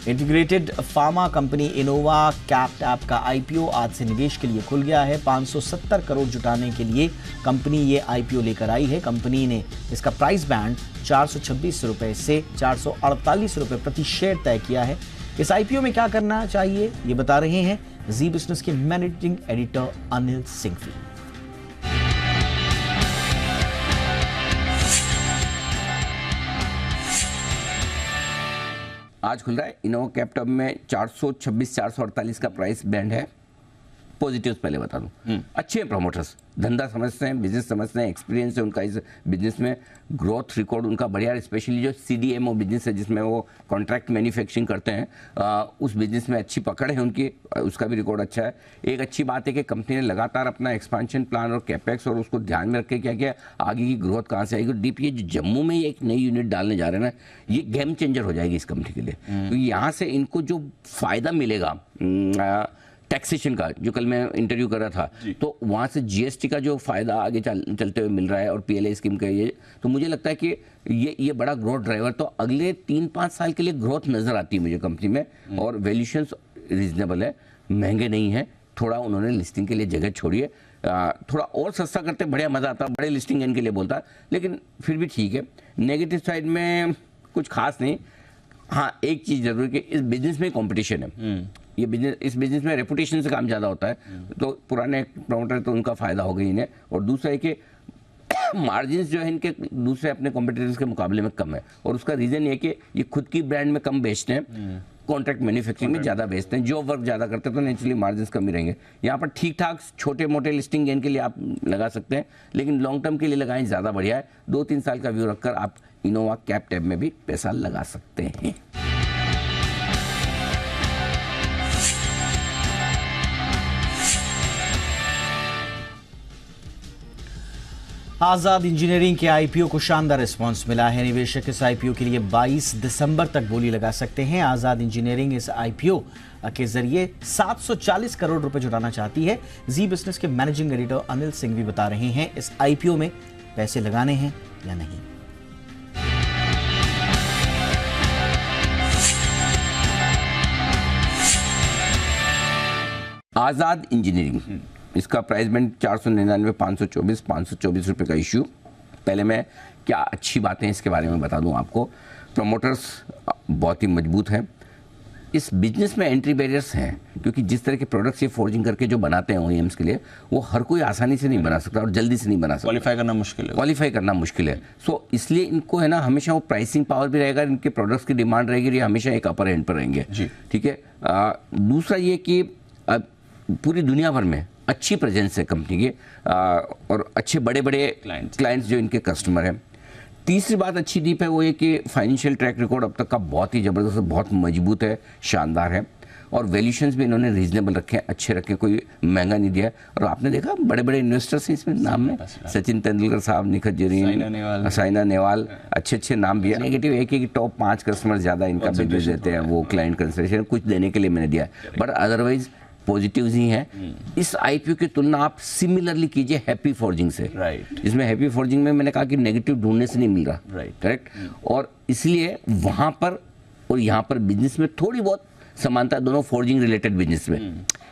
इंटीग्रेटेड फार्मा कंपनी इनोवा कैप्टैप का IPO आज से निवेश के लिए खुल गया है। 570 करोड़ जुटाने के लिए कंपनी ये IPO लेकर आई है। कंपनी ने इसका प्राइस बैंड 426 रुपए से 448 रुपए प्रति शेयर तय किया है। इस IPO में क्या करना चाहिए ये बता रहे हैं जी बिजनेस के मैनेजिंग एडिटर अनिल सिंघवी। आज खुल रहा है इनोवा कैपटॉप में 426-448 का प्राइस बैंड है। पॉजिटिव्स पहले बता दूं, अच्छे हैं प्रमोटर्स, धंधा समझते हैं, बिजनेस समझते हैं, एक्सपीरियंस है उनका इस बिजनेस में, ग्रोथ रिकॉर्ड उनका बढ़िया है। स्पेशली जो CDMO बिजनेस है जिसमें वो कॉन्ट्रैक्ट मैन्युफैक्चरिंग करते हैं, उस बिजनेस में अच्छी पकड़ है उनकी, उसका भी रिकॉर्ड अच्छा है। एक अच्छी बात है कि कंपनी ने लगातार अपना एक्सपांशन प्लान और कैपेक्स और उसको ध्यान में रख के क्या किया, आगे की ग्रोथ कहाँ से आएगी। DPA जो जम्मू में एक नई यूनिट डालने जा रहे हैं ना, ये गेम चेंजर हो जाएगी इस कंपनी के लिए। तो यहाँ से इनको जो फायदा मिलेगा टैक्सेशन का, जो कल मैं इंटरव्यू कर रहा था, तो वहाँ से GST का जो फायदा आगे चलते हुए मिल रहा है और PLI स्कीम का ये, तो मुझे लगता है कि ये बड़ा ग्रोथ ड्राइवर, तो अगले 3-5 साल के लिए ग्रोथ नजर आती है मुझे कंपनी में। और वैल्यूएशंस रीजनेबल है, महंगे नहीं है, थोड़ा उन्होंने लिस्टिंग के लिए जगह छोड़ी है, थोड़ा और सस्ता करते बढ़िया मजा आता, बड़े लिस्टिंग इनके लिए बोलता, लेकिन फिर भी ठीक है। नेगेटिव साइड में कुछ खास नहीं। हाँ, एक चीज जरूर है कि इस बिजनेस में कंपटीशन है, ये बिजनेस, इस बिजनेस में रेपुटेशन से काम ज़्यादा होता है, तो पुराने प्रमोटर तो उनका फ़ायदा हो गई इन्हें। और दूसरा है कि मार्जिन्स जो है इनके दूसरे अपने कॉम्पिटिटर्स के मुकाबले में कम है, और उसका रीज़न ये है कि ये खुद की ब्रांड में कम बेचते हैं, कॉन्ट्रैक्ट मैन्युफैक्चरिंग में ज़्यादा बेचते हैं, जॉब वर्क ज़्यादा करते हैं, तो नेचुरली मार्जिन्स कम ही रहेंगे। यहाँ पर ठीक ठाक छोटे मोटे लिस्टिंग गेन के लिए आप लगा सकते हैं, लेकिन लॉन्ग टर्म के लिए लगाएं ज़्यादा बढ़िया है। 2-3 साल का व्यू रखकर आप इनोवा कैपटॉप में भी पैसा लगा सकते हैं। आजाद इंजीनियरिंग के IPO को शानदार रिस्पांस मिला है। निवेशक इस IPO के लिए 22 दिसंबर तक बोली लगा सकते हैं। आजाद इंजीनियरिंग इस IPO के जरिए 740 करोड़ रुपए जुटाना चाहती है। जी बिजनेस के मैनेजिंग एडिटर अनिल सिंघवी बता रहे हैं इस IPO में पैसे लगाने हैं या नहीं। आजाद इंजीनियरिंग, इसका प्राइस बैंड 499, 524 रुपए का इश्यू। पहले मैं क्या अच्छी बातें इसके बारे में बता दूं आपको। प्रमोटर्स बहुत ही मजबूत हैं, इस बिजनेस में एंट्री बैरियर्स हैं, क्योंकि जिस तरह के प्रोडक्ट्स ये फोर्जिंग करके जो बनाते हैं OEMs के लिए, वो हर कोई आसानी से नहीं बना सकता और जल्दी से नहीं बना सकता, क्वालिफाई करना मुश्किल है। सो इसलिए इनको है ना, हमेशा वो प्राइसिंग पावर भी रहेगा, इनके प्रोडक्ट्स की डिमांड रहेगी, ये हमेशा एक अपर एंड पर रहेंगे। ठीक है। दूसरा ये कि पूरी दुनिया भर में अच्छी प्रेजेंस है कंपनी की, और अच्छे बड़े बड़े क्लाइंट्स जो इनके कस्टमर हैं। तीसरी बात अच्छी डीप है वो ये कि फाइनेंशियल ट्रैक रिकॉर्ड अब तक का बहुत ही ज़बरदस्त, बहुत मजबूत है, शानदार है, और वैल्यूएशंस भी इन्होंने रीजनेबल रखे हैं, अच्छे रखे, कोई महंगा नहीं दिया। और आपने देखा बड़े बड़े इन्वेस्टर्स हैं इसमें नाम में, सचिन तेंदुलकर साहब, निखत जरीन, साइना नेहवाल, अच्छे नाम भी है। नेगेटिव एक ही टॉप 5 कस्टमर ज़्यादा इनका बिजनेस देते हैं, वो क्लाइंट कंसिडरेशन कुछ देने के लिए मैंने दिया, बट अदरवाइज पॉजिटिव्स ही हैं। इस IPO की तुलना आप सिमिलरली कीजिए हैप्पी फॉर्जिंग से, जिसमें हैप्पी फॉर्जिंग में मैंने कहा कि नेगेटिव ढूंढने से नहीं मिल रहा, करेक्ट। और इसलिए वहां पर और यहाँ पर बिजनेस में थोड़ी बहुत समानता, दोनों फॉर्जिंग रिलेटेड बिजनेस में,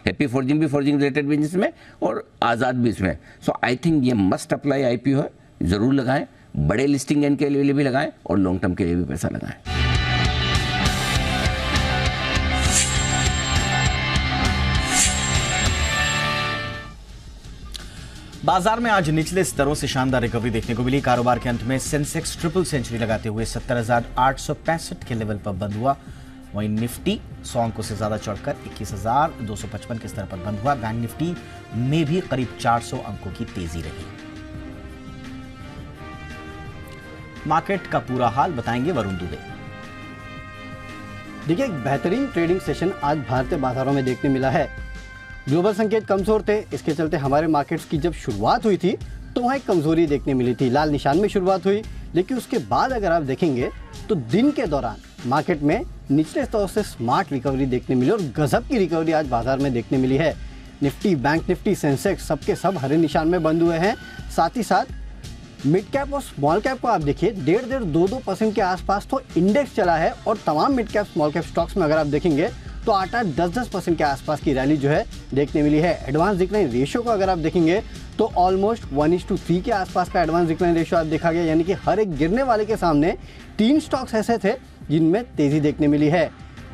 हैप्पी फॉर्जिंग भी फॉर्जिंग रिलेटेड बिजनेस में और आज़ाद भी इसमें। सो आई थिंक ये मस्ट अप्लाई IPO है, ज़रूर लगाएं, बड़े लिस्टिंग एंड के लिए भी लगाएं और लॉन्ग टर्म के लिए भी पैसा लगाएं। बाजार में आज निचले स्तरों से शानदार रिकवरी देखने को मिली। कारोबार के अंत में सेंसेक्स ट्रिपल सेंचुरी लगाते हुए 70,865 के लेवल पर बंद हुआ। वहीं निफ्टी 100 अंकों से ज्यादा चढ़कर 21,255 के स्तर पर बंद हुआ। बैंक निफ्टी में भी करीब 400 अंकों की तेजी रही। मार्केट का पूरा हाल बताएंगे वरुण दुबे। देखिए, एक बेहतरीन ट्रेडिंग सेशन आज भारतीय बाजारों में देखने मिला है। ग्लोबल संकेत कमजोर थे, इसके चलते हमारे मार्केट्स की जब शुरुआत हुई थी तो वहाँ एक कमजोरी देखने मिली थी, लाल निशान में शुरुआत हुई। लेकिन उसके बाद अगर आप देखेंगे तो दिन के दौरान मार्केट में निचले स्तर से स्मार्ट रिकवरी देखने मिली और गजब की रिकवरी आज बाजार में देखने मिली है। निफ्टी, बैंक निफ्टी, सेंसेक्स सबके सब हरे निशान में बंद हुए हैं। साथ ही साथ मिड कैप और स्मॉल कैप को आप देखिए 1.5-2% के आसपास तो इंडेक्स चला है, और तमाम mid cap small cap stocks में अगर आप देखेंगे तो 8-10% के आसपास की रैली जो है देखने मिली है। एडवांस डिक्लाइन रेशियो को अगर आप देखेंगे तो ऑलमोस्ट 1:3 के आसपास का एडवांस डिक्लाइन रेशियो आज देखा गया, यानी कि हर एक गिरने वाले के सामने 3 स्टॉक्स ऐसे थे जिनमें तेजी देखने मिली है।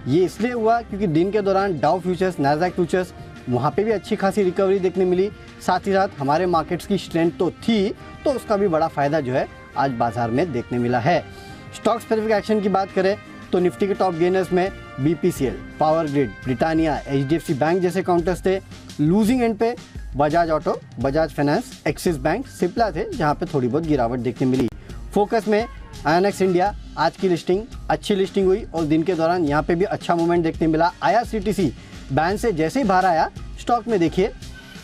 ये इसलिए हुआ क्योंकि दिन के दौरान डाउ फ्यूचर्स, नैस्डैक फ्यूचर्स वहाँ पे भी अच्छी खासी रिकवरी देखने मिली। साथ ही साथ हमारे मार्केट्स की स्ट्रेंथ तो थी, तो उसका भी बड़ा फायदा जो है आज बाजार में देखने मिला है। स्टॉक स्पेसिफिक एक्शन की बात करें तो निफ्टी के टॉप गेनर्स में BPCL, power grid, Britannia, HDFC bank जैसे काउंटर्स थे। लूजिंग एंड पे Bajaj auto, Bajaj finance, axis bank, Cipla थे जहां पे थोड़ी बहुत गिरावट देखने मिली। फोकस में INX इंडिया, आज की लिस्टिंग अच्छी लिस्टिंग हुई और दिन के दौरान यहाँ पे भी अच्छा मूवमेंट देखने मिला। IRCTC बैन से जैसे ही बाहर आया, स्टॉक में देखिए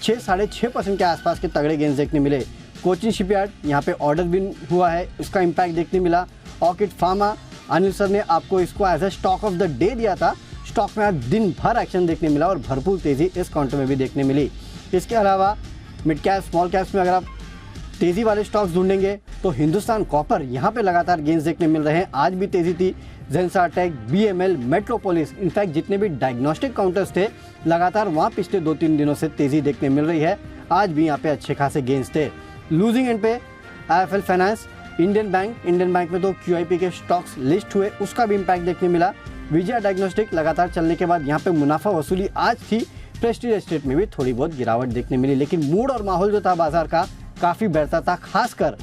6-6.5% के आसपास के तगड़े गेंस देखने मिले। कोचिन शिपयार्ड, यहाँ पे ऑर्डर विन हुआ है, उसका इम्पैक्ट देखने मिला। ऑर्किड फार्मा, अनिल सर ने आपको इसको as a stock of the day दिया था, स्टॉक में आज दिन भर एक्शन देखने मिला और भरपूर तेजी इस काउंटर में भी देखने मिली। इसके अलावा मिड कैप, स्मॉल कैप्स में अगर आप तेजी वाले स्टॉक्स ढूंढेंगे तो हिंदुस्तान कॉपर, यहाँ पे लगातार गेंस देखने मिल रहे हैं। आज भी तेजी थी। जेंसा टेक, BML, मेट्रोपोलिस, इनफैक्ट जितने भी डायग्नोस्टिक काउंटर्स थे लगातार वहाँ पिछले 2-3 दिनों से तेजी देखने मिल रही है। आज भी यहाँ पे अच्छे खासे गेंस थे। लूजिंग एंड पे IIFL फाइनेंस, इंडियन बैंक में तो QIP के स्टॉक्स लिस्ट हुए, उसका भी इम्पैक्ट देखने मिला। विजया डायग्नोस्टिक लगातार चलने के बाद यहाँ पे मुनाफा वसूली आज थी। प्रेस्टीज एस्टेट में भी थोड़ी बहुत गिरावट देखने मिली, लेकिन मूड और माहौल जो था बाजार का काफ़ी बेहतर था। खासकर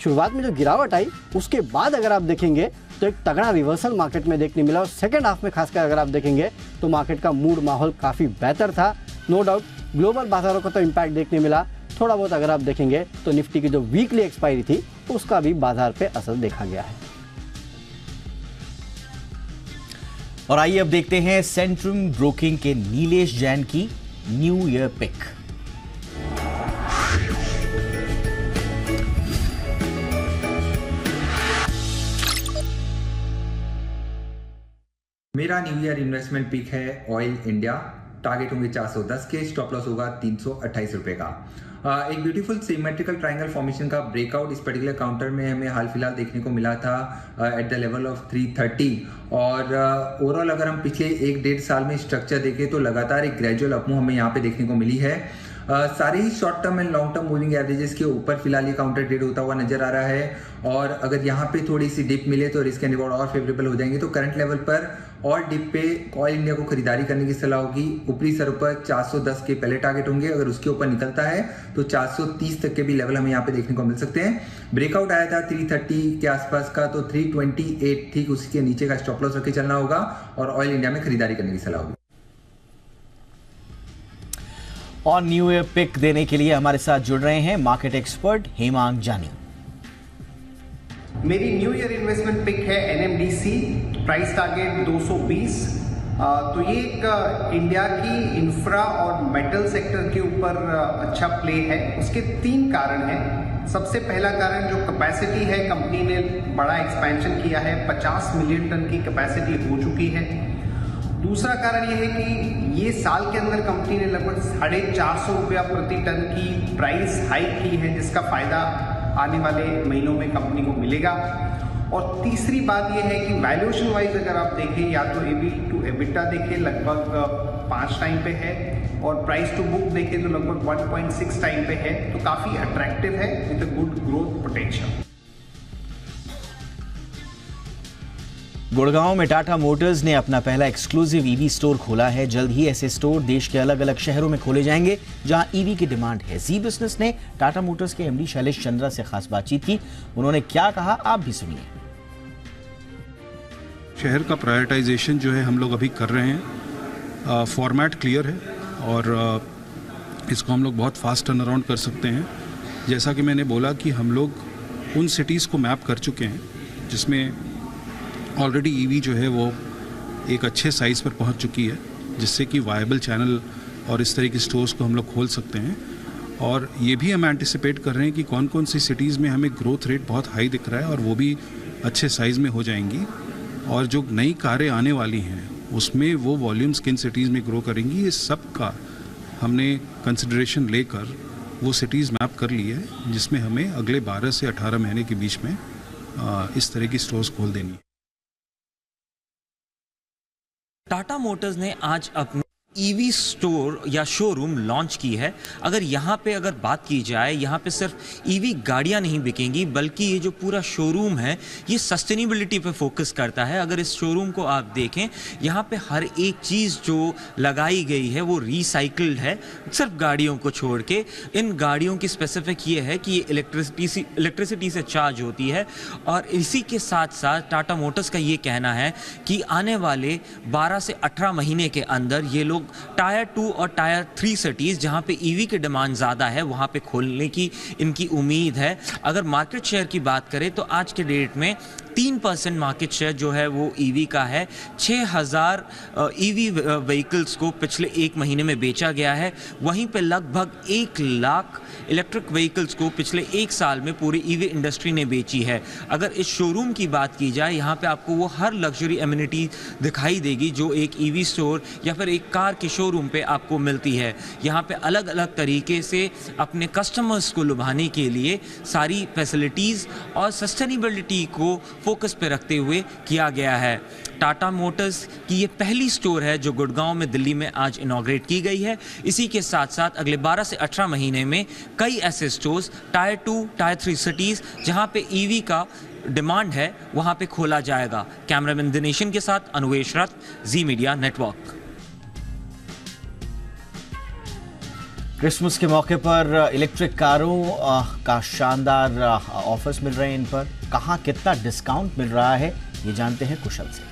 शुरुआत में जो गिरावट आई उसके बाद अगर आप देखेंगे तो एक तगड़ा रिवर्सल मार्केट में देखने मिला और सेकेंड हाफ में खासकर अगर आप देखेंगे तो मार्केट का मूड माहौल काफ़ी बेहतर था। नो डाउट ग्लोबल बाजारों का तो इम्पैक्ट देखने मिला। थोड़ा बहुत अगर आप देखेंगे तो निफ्टी की जो वीकली एक्सपायरी थी उसका भी बाजार पे असर देखा गया है। और आइए अब देखते हैं सेंट्रम ब्रोकिंग के नीलेश जैन की न्यू ईयर पिक। मेरा न्यू ईयर इन्वेस्टमेंट पिक है ऑयल इंडिया। टारगेट होंगे 410 के, स्टॉप लॉस होगा 328 रुपए का। एक ब्यूटीफुल सिमेट्रिकल ट्रायंगल फॉर्मेशन का ब्रेकआउट इस पर्टिकुलर काउंटर में हमें हाल फिलहाल देखने को मिला था एट द लेवल ऑफ 330। और ओवरऑल अगर हम पिछले 1-1.5 साल में स्ट्रक्चर देखें तो लगातार एक ग्रेजुअल अपमूव हमें यहाँ पे देखने को मिली है। सारे ही short term and long term moving averages के ऊपर फिलहाल ये काउंटर ट्रेड होता हुआ नजर आ रहा है। और अगर यहाँ पे थोड़ी सी डिप मिले तो रिस्क एंड रिवॉर्ड और फेवरेबल हो जाएंगे। तो करंट लेवल पर और डिप पे ऑयल इंडिया को खरीदारी करने की सलाह होगी। ऊपरी सर पर 410 के पहले टारगेट होंगे, अगर उसके ऊपर निकलता है तो 430 तक के भी लेवल हमें यहाँ पे देखने को मिल सकते हैं। ब्रेकआउट आया था 330 के आसपास का, तो 328 ठीक उसी के नीचे का स्टॉप लॉस रख के चलना होगा और ऑयल इंडिया में खरीदारी करने की सलाह होगी। और न्यू ईयर पिक देने के लिए हमारे साथ जुड़ रहे हैं मार्केट एक्सपर्ट हेमांग जानी। मेरी न्यू ईयर इन्वेस्टमेंट पिक है NMDC, प्राइस टारगेट 220। तो ये एक इंडिया की इंफ्रा और मेटल सेक्टर के ऊपर अच्छा प्ले है। उसके 3 कारण हैं। सबसे पहला कारण जो कैपेसिटी है, कंपनी ने बड़ा एक्सपेंशन किया है, 50 मिलियन टन की कैपेसिटी हो चुकी है। दूसरा कारण यह है कि ये साल के अंदर कंपनी ने लगभग 450 रुपया प्रति टन की प्राइस हाइक की है, जिसका फायदा आने वाले महीनों में कंपनी को मिलेगा। और तीसरी बात यह है कि वैल्यूएशन वाइज अगर आप देखें, या तो EV to EBITDA देखें लगभग 5 टाइम पे है और प्राइस टू बुक देखें तो लगभग 1.6 टाइम पे है। तो काफ़ी अट्रैक्टिव है with a good growth potential. Gurgaon में टाटा मोटर्स ने अपना पहला एक्सक्लूसिव EV स्टोर खोला है। जल्द ही ऐसे स्टोर देश के अलग अलग शहरों में खोले जाएंगे जहां EV की डिमांड है। जी बिजनेस ने टाटा मोटर्स के MD शैलेश चंद्रा से खास बातचीत की। उन्होंने क्या कहा, आप भी सुनिए। शहर का प्रायोरिटाइजेशन जो है हम लोग अभी कर रहे हैं। फॉर्मेट क्लियर है और इसको हम लोग बहुत फास्ट टर्न अराउंड कर सकते हैं। जैसा कि मैंने बोला कि हम लोग उन सिटीज़ को मैप कर चुके हैं जिसमें ऑलरेडी EV जो है वो एक अच्छे साइज़ पर पहुंच चुकी है, जिससे कि वायबल चैनल और इस तरह के स्टोर्स को हम लोग खोल सकते हैं। और ये भी हम एंटिसिपेट कर रहे हैं कि कौन कौन सी सिटीज़ में हमें ग्रोथ रेट बहुत हाई दिख रहा है और वो भी अच्छे साइज़ में हो जाएंगी। और जो नई कारें आने वाली हैं उसमें वो वॉल्यूम्स किन सिटीज़ में ग्रो करेंगी, ये सब का हमने कंसिडरेशन लेकर वो सिटीज़ मैप कर ली है, जिसमें हमें अगले 12 से 18 महीने के बीच में इस तरह की स्टोर्स खोल देनी है। टाटा मोटर्स ने आज अपनी ईवी स्टोर या शोरूम लॉन्च की है। अगर यहाँ पे अगर बात की जाए, यहाँ पे सिर्फ ईवी गाड़ियाँ नहीं बिकेंगी, बल्कि ये जो पूरा शोरूम है ये सस्टेनेबिलिटी पे फोकस करता है। अगर इस शोरूम को आप देखें, यहाँ पे हर एक चीज़ जो लगाई गई है वो रिसाइकल्ड है, सिर्फ गाड़ियों को छोड़ के। इन गाड़ियों की स्पेसिफिक ये है कि ये इलेक्ट्रिसिटी से चार्ज होती है। और इसी के साथ साथ टाटा मोटर्स का ये कहना है कि आने वाले 12 से 18 महीने के अंदर ये लोग टायर 2 और टायर 3 सिटीज़ जहां पे ईवी की डिमांड ज़्यादा है वहां पे खोलने की इनकी उम्मीद है। अगर मार्केट शेयर की बात करें तो आज के डेट में 3% मार्केट शेयर जो है वो ईवी का है। 6000 ईवी व्हीकल्स को पिछले एक महीने में बेचा गया है। वहीं पे लगभग 1 लाख इलेक्ट्रिक व्हीकल्स को पिछले एक साल में पूरी ईवी इंडस्ट्री ने बेची है। अगर इस शोरूम की बात की जाए, यहाँ पे आपको वो हर लग्जरी एमिनिटी दिखाई देगी जो एक ईवी स्टोर या फिर एक कार के शोरूम पे आपको मिलती है। यहाँ पे अलग अलग तरीके से अपने कस्टमर्स को लुभाने के लिए सारी फैसिलिटीज़ और सस्टेनेबिलिटी को फोकस पे रखते हुए किया गया है। टाटा मोटर्स की ये पहली स्टोर है जो गुड़गांव में दिल्ली में आज इनॉग्रेट की गई है। इसी के साथ साथ अगले 12 से 18 महीने में कई ऐसे स्टोर्स टायर 2, टायर 3 सिटीज़ जहां पे ईवी का डिमांड है वहां पे खोला जाएगा। कैमरामैन दिनेशन के साथ अनुवेश रथ, जी मीडिया नेटवर्क। क्रिसमस के मौके पर इलेक्ट्रिक कारों का शानदार ऑफर्स मिल रहे हैं। इन पर कहाँ कितना डिस्काउंट मिल रहा है ये जानते हैं कुशल से।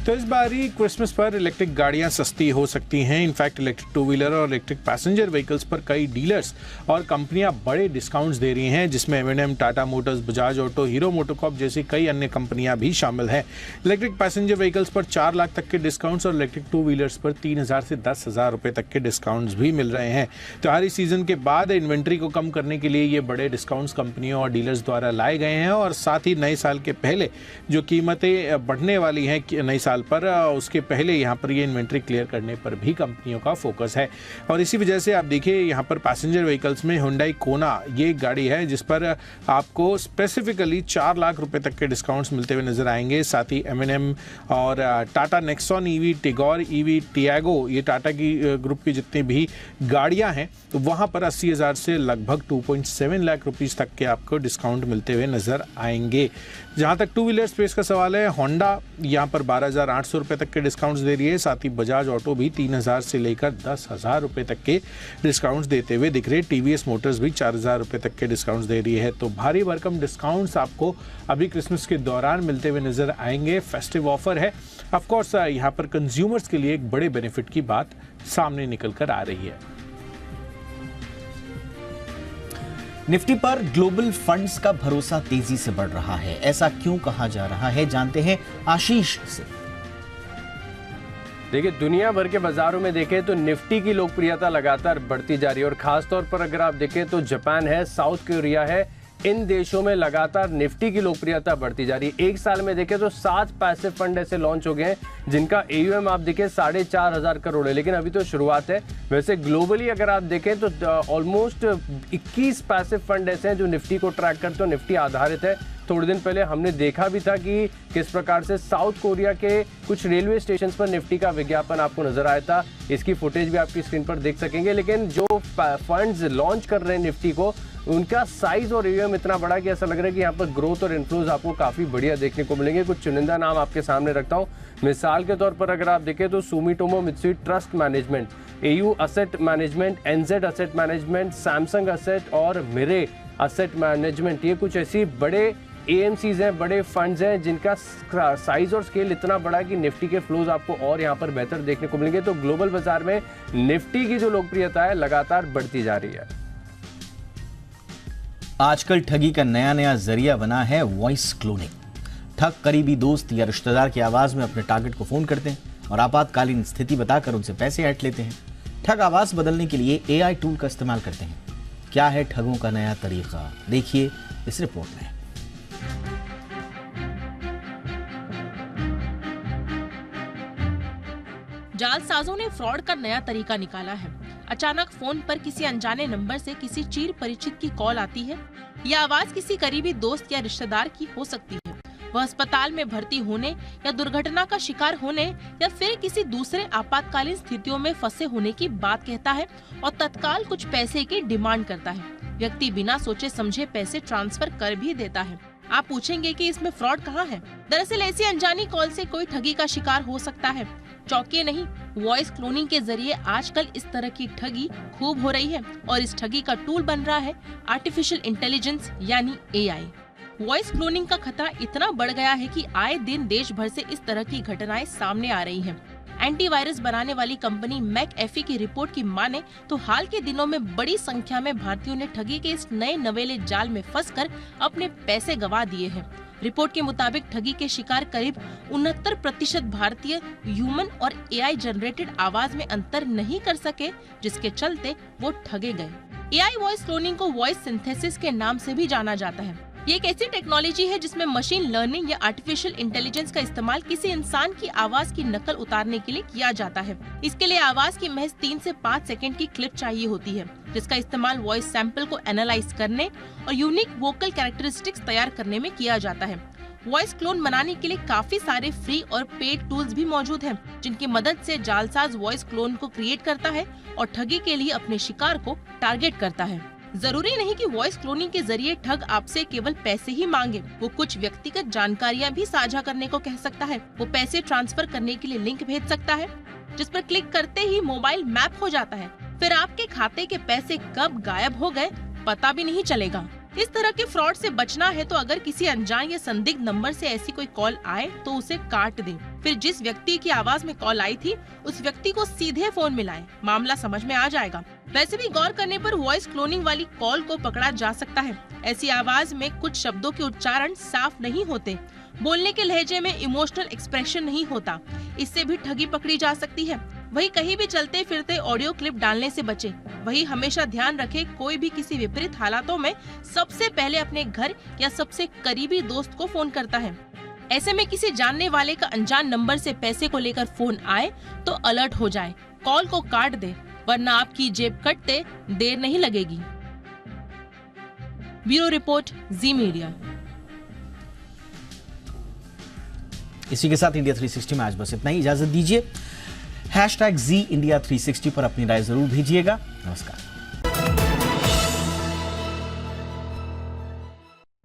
तो इस बारी क्रिसमस पर इलेक्ट्रिक गाड़ियां सस्ती हो सकती हैं। इनफैक्ट इलेक्ट्रिक टू व्हीलर और इलेक्ट्रिक पैसेंजर व्हीकल्स पर कई डीलर्स और कंपनियां बड़े डिस्काउंट्स दे रही हैं, जिसमें M&M, Tata Motors, Bajaj auto, hero MotoCorp जैसी कई अन्य कंपनियां भी शामिल हैं। इलेक्ट्रिक पैसेंजर व्हीकल्स पर 4 लाख तक के डिस्काउंट्स और इलेक्ट्रिक टू व्हीलर्स पर 3000 से 10,000 रुपये तक के डिस्काउंट्स भी मिल रहे हैं। त्योहारी सीजन के बाद इन्वेंट्री को कम करने के लिए ये बड़े डिस्काउंट्स कंपनियों और डीलर्स द्वारा लाए गए हैं। और साथ ही नए साल के पहले जो कीमतें बढ़ने वाली हैं नए साल पर, उसके पहले यहाँ पर ये इन्वेंट्री क्लियर करने पर भी कंपनियों का फोकस है। और इसी वजह से आप देखिए यहाँ पर पैसेंजर व्हीकल्स में हुंडई कोना ये एक गाड़ी है जिस पर आपको स्पेसिफिकली 4 लाख रुपए तक के डिस्काउंट्स मिलते हुए नजर आएंगे। साथ ही M&M और Tata Nexon EV, Tigor EV, Tiago, ये टाटा की ग्रुप की जितनी भी गाड़ियाँ हैं तो वहाँ पर 80,000 से लगभग 2.7 लाख रुपीज़ तक के आपको डिस्काउंट मिलते हुए नजर आएंगे। जहाँ तक टू व्हीलर स्पेस का सवाल है, होंडा यहाँ पर 12,800 रुपये तक के डिस्काउंट्स दे रही है। साथ ही बजाज ऑटो भी 3,000 से लेकर 10,000 रुपये तक के डिस्काउंट्स देते हुए दिख रहे। TVS मोटर्स भी 4,000 रुपये तक के डिस्काउंट्स दे रही है। तो भारी भरकम डिस्काउंट्स आपको अभी क्रिसमस के दौरान मिलते हुए नजर आएंगे। फेस्टिव ऑफर है। ऑफकोर्स यहाँ पर कंज्यूमर्स के लिए एक बड़े बेनिफिट की बात सामने निकल कर आ रही है। निफ्टी पर ग्लोबल फंड्स का भरोसा तेजी से बढ़ रहा है। ऐसा क्यों कहा जा रहा है, जानते हैं आशीष से। देखिए, दुनिया भर के बाजारों में देखें तो निफ्टी की लोकप्रियता लगातार बढ़ती जा रही है। और खास तौर पर अगर आप देखें तो जापान है, साउथ कोरिया है, इन देशों में लगातार निफ्टी की लोकप्रियता बढ़ती जा रही है। एक साल में देखें तो 7 पैसिव फंड ऐसे लॉन्च हो गए हैं जिनका AUM आप देखें 4,500 करोड़ है, लेकिन अभी तो शुरुआत है। वैसे ग्लोबली अगर आप देखें तो ऑलमोस्ट 21 पैसिव फंड ऐसे हैं जो निफ्टी को ट्रैक करते हैं, निफ्टी आधारित है। थोड़े दिन पहले हमने देखा भी था कि किस प्रकार से साउथ कोरिया के कुछ रेलवे स्टेशन पर निफ्टी का विज्ञापन आपको नजर आया था। इसकी फुटेज भी आपकी स्क्रीन पर देख सकेंगे। लेकिन जो फंड्स लॉन्च कर रहे हैं निफ्टी को, उनका साइज और AUM इतना बड़ा कि ऐसा लग रहा है कि यहाँ पर ग्रोथ और इन्फ्लोज आपको काफी बढ़िया देखने को मिलेंगे। कुछ चुनिंदा नाम आपके सामने रखता हूँ। मिसाल के तौर पर अगर आप देखें तो Sumitomo Mitsui trust management, AU asset management, NZ asset management, Samsung asset और मिरे असेट मैनेजमेंट, ये कुछ ऐसी बड़े AMCs हैं, बड़े फंड्स हैं जिनका साइज और स्केल इतना बड़ा है कि निफ्टी के फ्लोज आपको और यहाँ पर बेहतर देखने को मिलेंगे। तो ग्लोबल बाजार में निफ्टी की जो लोकप्रियता है लगातार बढ़ती जा रही है। आजकल ठगी का नया जरिया बना है वॉइस क्लोनिंग। ठग करीबी दोस्त या रिश्तेदार की आवाज में अपने टारगेट को फोन करते हैं और आपातकालीन स्थिति बताकर उनसे पैसे ऐंठ लेते हैं। ठग आवाज बदलने के लिए AI टूल का इस्तेमाल करते हैं। क्या है ठगों का नया तरीका, देखिए इस रिपोर्ट में। जालसाजों ने फ्रॉड का नया तरीका निकाला है। अचानक फोन पर किसी अनजाने नंबर से किसी चीर परिचित की कॉल आती है। यह आवाज किसी करीबी दोस्त या रिश्तेदार की हो सकती है। वह अस्पताल में भर्ती होने या दुर्घटना का शिकार होने या फिर किसी दूसरे आपातकालीन स्थितियों में फंसे होने की बात कहता है और तत्काल कुछ पैसे की डिमांड करता है। व्यक्ति बिना सोचे समझे पैसे ट्रांसफर कर भी देता है। आप पूछेंगे कि इसमें फ्रॉड कहाँ है? दरअसल ऐसी अनजानी कॉल से कोई ठगी का शिकार हो सकता है। चौंकिए नहीं, वॉइस क्लोनिंग के जरिए आजकल इस तरह की ठगी खूब हो रही है और इस ठगी का टूल बन रहा है आर्टिफिशियल इंटेलिजेंस यानी AI। वॉइस क्लोनिंग का खतरा इतना बढ़ गया है कि आए दिन देश भर से इस तरह की घटनाएं सामने आ रही हैं। एंटीवायरस बनाने वाली कंपनी मैकएफी की रिपोर्ट की माने तो हाल के दिनों में बड़ी संख्या में भारतीयों ने ठगी के इस नए नवेले जाल में फंसकर अपने पैसे गंवा दिए हैं। रिपोर्ट के मुताबिक ठगी के शिकार करीब 69% भारतीय ह्यूमन और AI जनरेटेड आवाज में अंतर नहीं कर सके, जिसके चलते वो ठगे गए। AI वॉइस क्लोनिंग को वॉइस सिंथेसिस के नाम से भी जाना जाता है। ये एक ऐसी टेक्नोलॉजी है जिसमें मशीन लर्निंग या आर्टिफिशियल इंटेलिजेंस का इस्तेमाल किसी इंसान की आवाज की नकल उतारने के लिए किया जाता है। इसके लिए आवाज की महज 3 से 5 सेकंड की क्लिप चाहिए होती है, जिसका इस्तेमाल वॉइस सैंपल को एनालाइज करने और यूनिक वोकल कैरेक्टरिस्टिक्स तैयार करने में किया जाता है। वॉइस क्लोन बनाने के लिए काफी सारे फ्री और पेड टूल्स भी मौजूद हैं, जिनकी मदद से जालसाज वॉइस क्लोन को क्रिएट करता है और ठगी के लिए अपने शिकार को टारगेट करता है। जरूरी नहीं कि वॉइस क्लोनिंग के जरिए ठग आपसे केवल पैसे ही मांगे, वो कुछ व्यक्तिगत जानकारियां भी साझा करने को कह सकता है। वो पैसे ट्रांसफर करने के लिए लिंक भेज सकता है, जिस पर क्लिक करते ही मोबाइल मैप हो जाता है। फिर आपके खाते के पैसे कब गायब हो गए पता भी नहीं चलेगा। इस तरह के फ्रॉड से बचना है तो अगर किसी अनजान या संदिग्ध नंबर से ऐसी कोई कॉल आए तो उसे काट दें। फिर जिस व्यक्ति की आवाज में कॉल आई थी उस व्यक्ति को सीधे फोन मिलाएं, मामला समझ में आ जाएगा। वैसे भी गौर करने पर वॉइस क्लोनिंग वाली कॉल को पकड़ा जा सकता है। ऐसी आवाज में कुछ शब्दों के उच्चारण साफ नहीं होते, बोलने के लहजे में इमोशनल एक्सप्रेशन नहीं होता, इससे भी ठगी पकड़ी जा सकती है। वही कहीं भी चलते फिरते ऑडियो क्लिप डालने से बचें। वही हमेशा ध्यान रखें, कोई भी किसी विपरीत हालातों में सबसे पहले अपने घर या सबसे करीबी दोस्त को फोन करता है। ऐसे में किसी जानने वाले का अनजान नंबर से पैसे को लेकर फोन आए तो अलर्ट हो जाए, कॉल को काट दे, वरना आपकी जेब कटते देर नहीं लगेगी। ब्यूरो रिपोर्ट, जी मीडिया। इसी के साथ इंडिया 360 में आज बस इतना ही। इजाजत दीजिए। #ZIndia360 पर अपनी राय जरूर भेजिएगा। नमस्कार।